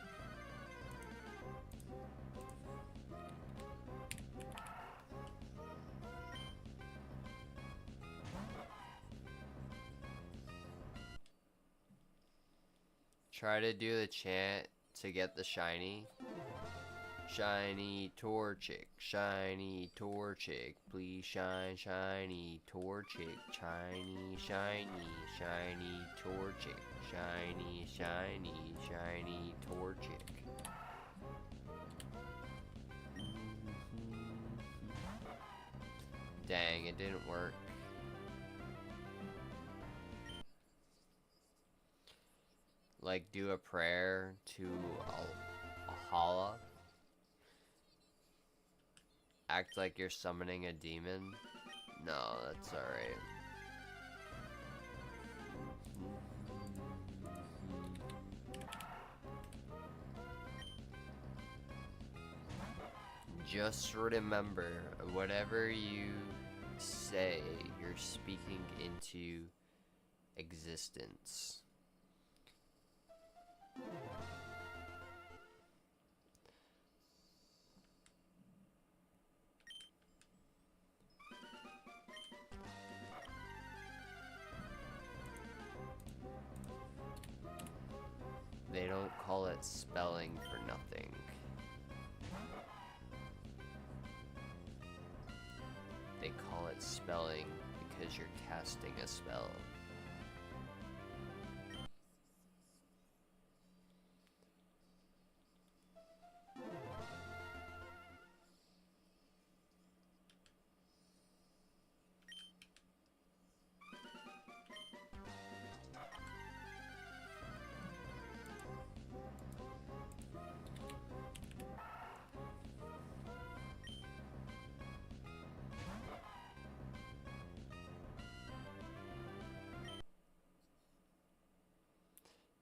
Try to do the chant to get the shiny. Shiny Torchic, shiny Torchic, please shine, shiny Torchic, shiny, shiny, shiny Torchic, shiny, shiny, shiny Torchic. Dang, it didn't work. Like, do a prayer to Ahala. Act like you're summoning a demon. No, that's alright. Just remember, whatever you say, you're speaking into existence. They don't call it spelling for nothing. They call it spelling because you're casting a spell.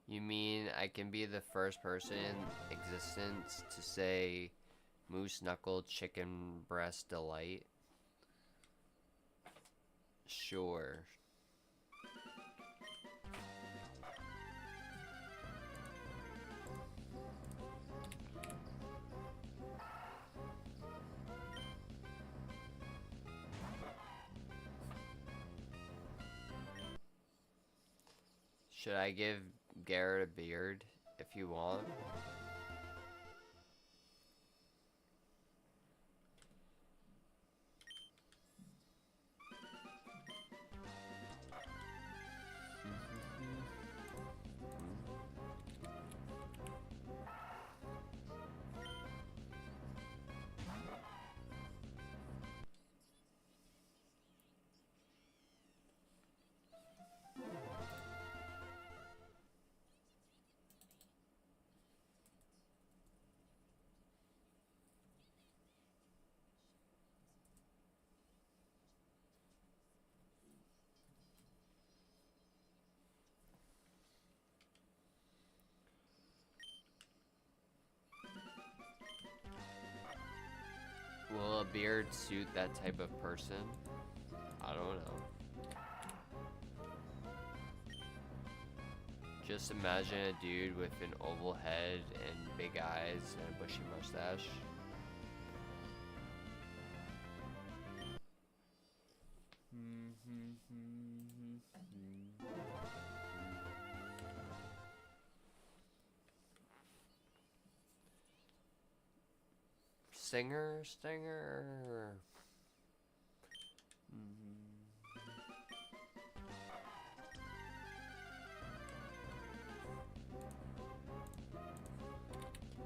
You mean I can be the first person in existence to say moose knuckle chicken breast delight? Sure. Should I give Garrett a beard if you want? Will a beard suit that type of person? I don't know. Just imagine a dude with an oval head and big eyes and a bushy mustache. Stinger.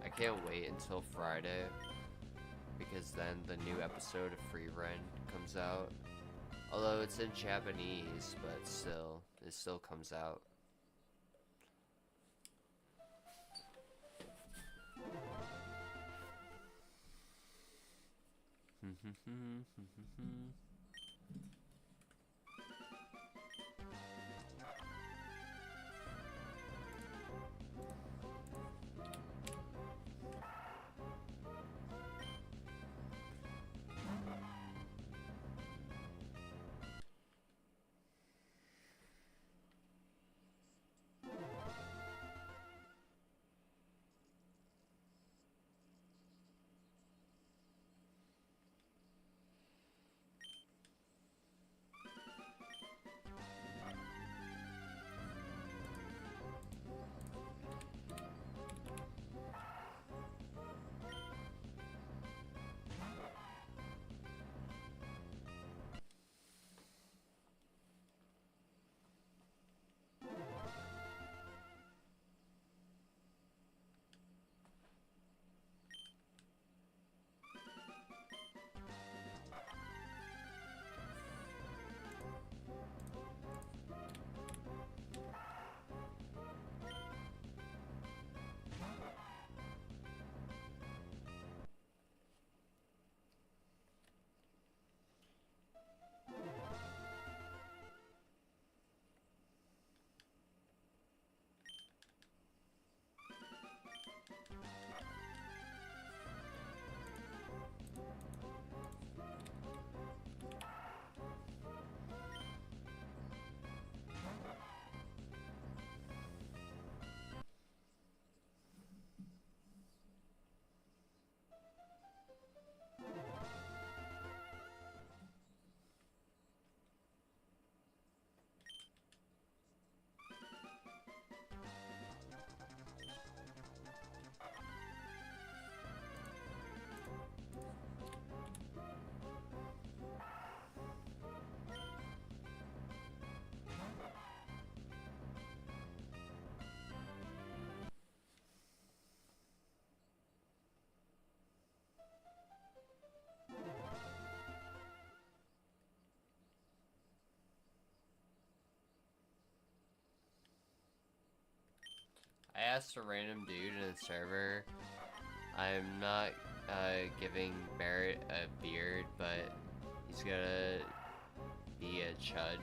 I can't wait until Friday, because then the new episode of Free Run comes out. Although it's in Japanese, but still, it still comes out. I asked a random dude in the server. I'm not giving Barrett a beard, but he's gonna be a chud.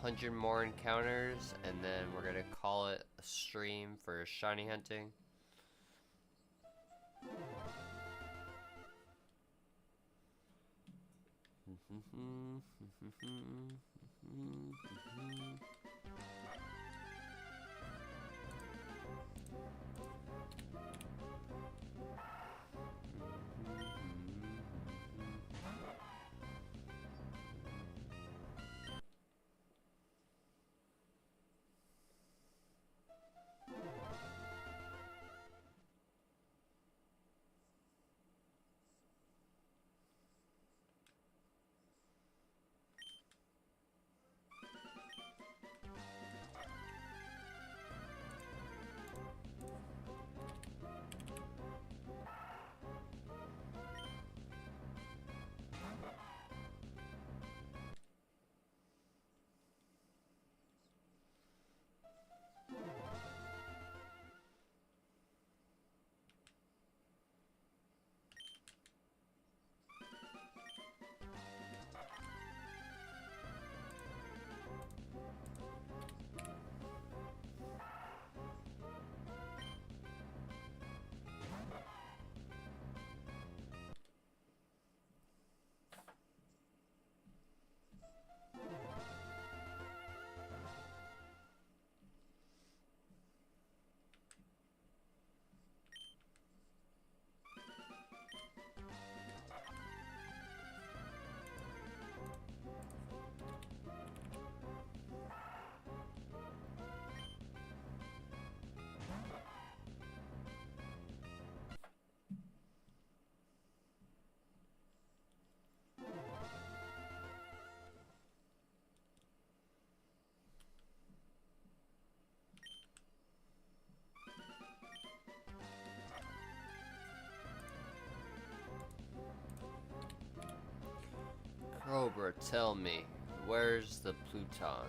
100 more encounters, and then we're gonna call it a stream for shiny hunting. Cobra, tell me, where's the Pluton?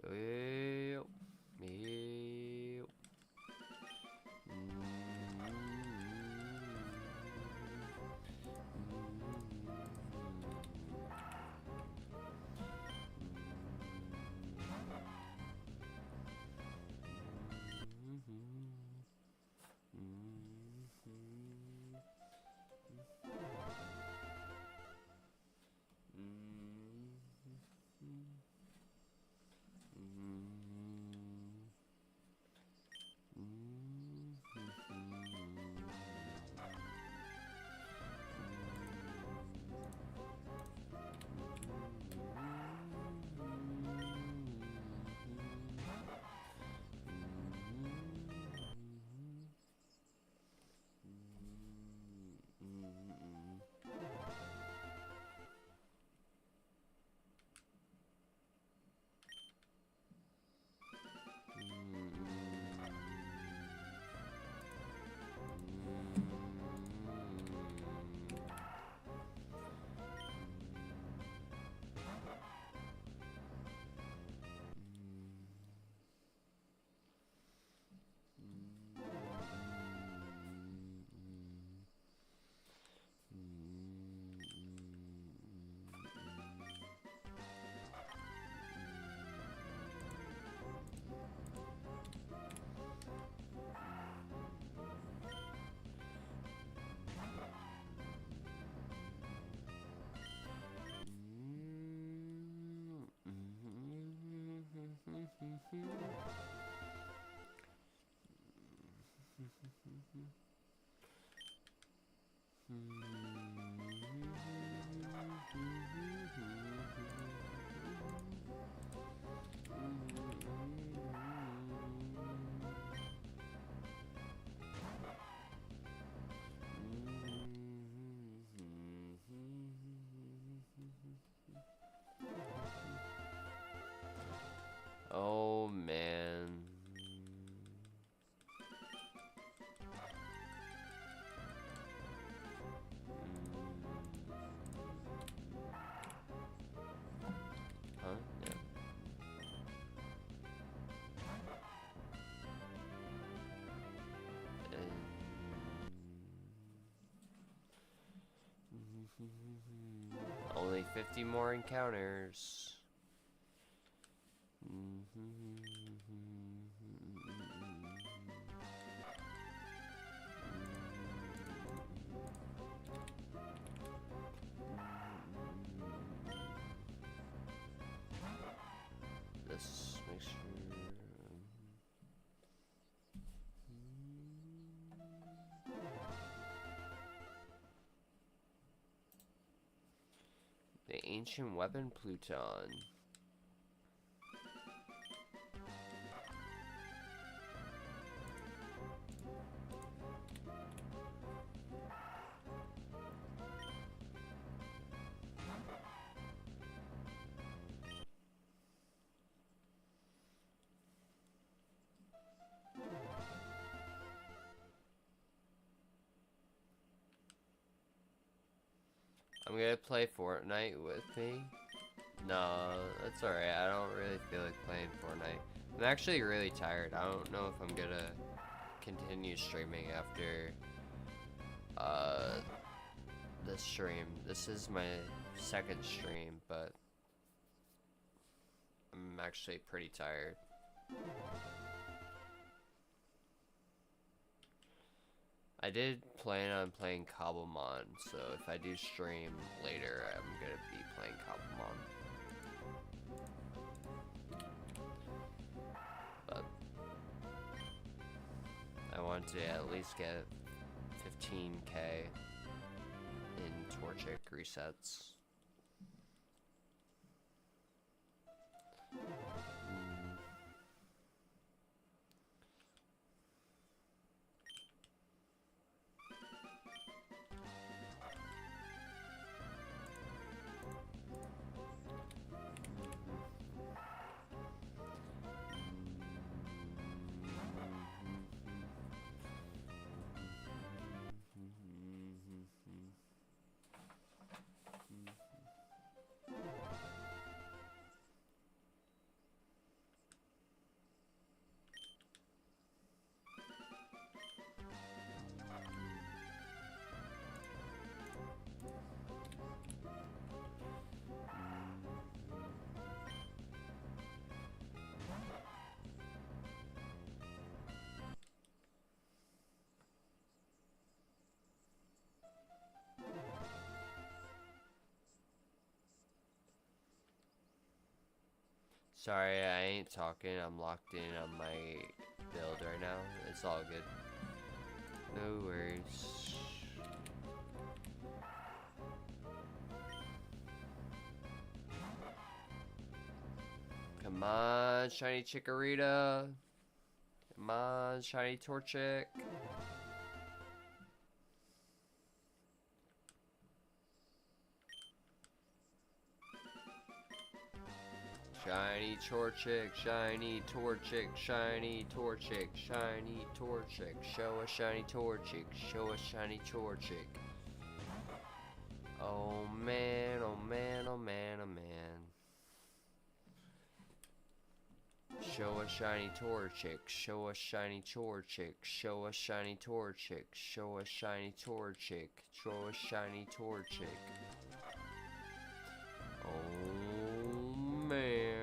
Yep. Yep. 50 more encounters. This make sure. The ancient weapon Pluton. I'm gonna play Fortnite with me. No, that's alright. I don't really feel like playing Fortnite. I'm actually really tired. I don't know if I'm gonna continue streaming after this stream. This is my second stream, but I'm actually pretty tired. I did plan on playing Cobblemon, so if I do stream later, I'm gonna be playing Cobblemon. But I want to at least get 15k in Torchic resets. Sorry, I ain't talking. I'm locked in on my build right now. It's all good. No worries. Come on, shiny Chikorita. Come on, shiny Torchic. Shiny Torchic, shiny Torchic, shiny Torchic, shiny Torchic. Show us shiny Torchic, show us shiny Torchic. Oh man, oh man, oh man, oh man. Show us shiny Torchic, show us shiny Torchic, show us shiny Torchic, show us shiny Torchic, show us shiny Torchic. Oh man.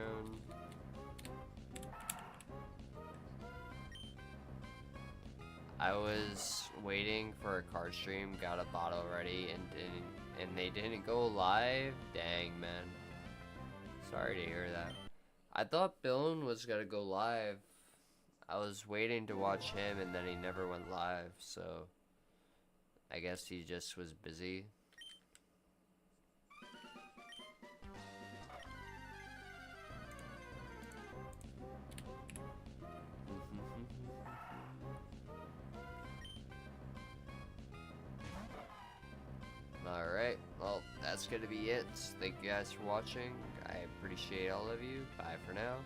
I was waiting for a card stream, got a bot already, and they didn't go live. Dang, man. Sorry to hear that. I thought Billin was gonna go live. I was waiting to watch him, and then he never went live, so I guess he just was busy. Alright, well, that's gonna be it. Thank you guys for watching. I appreciate all of you. Bye for now.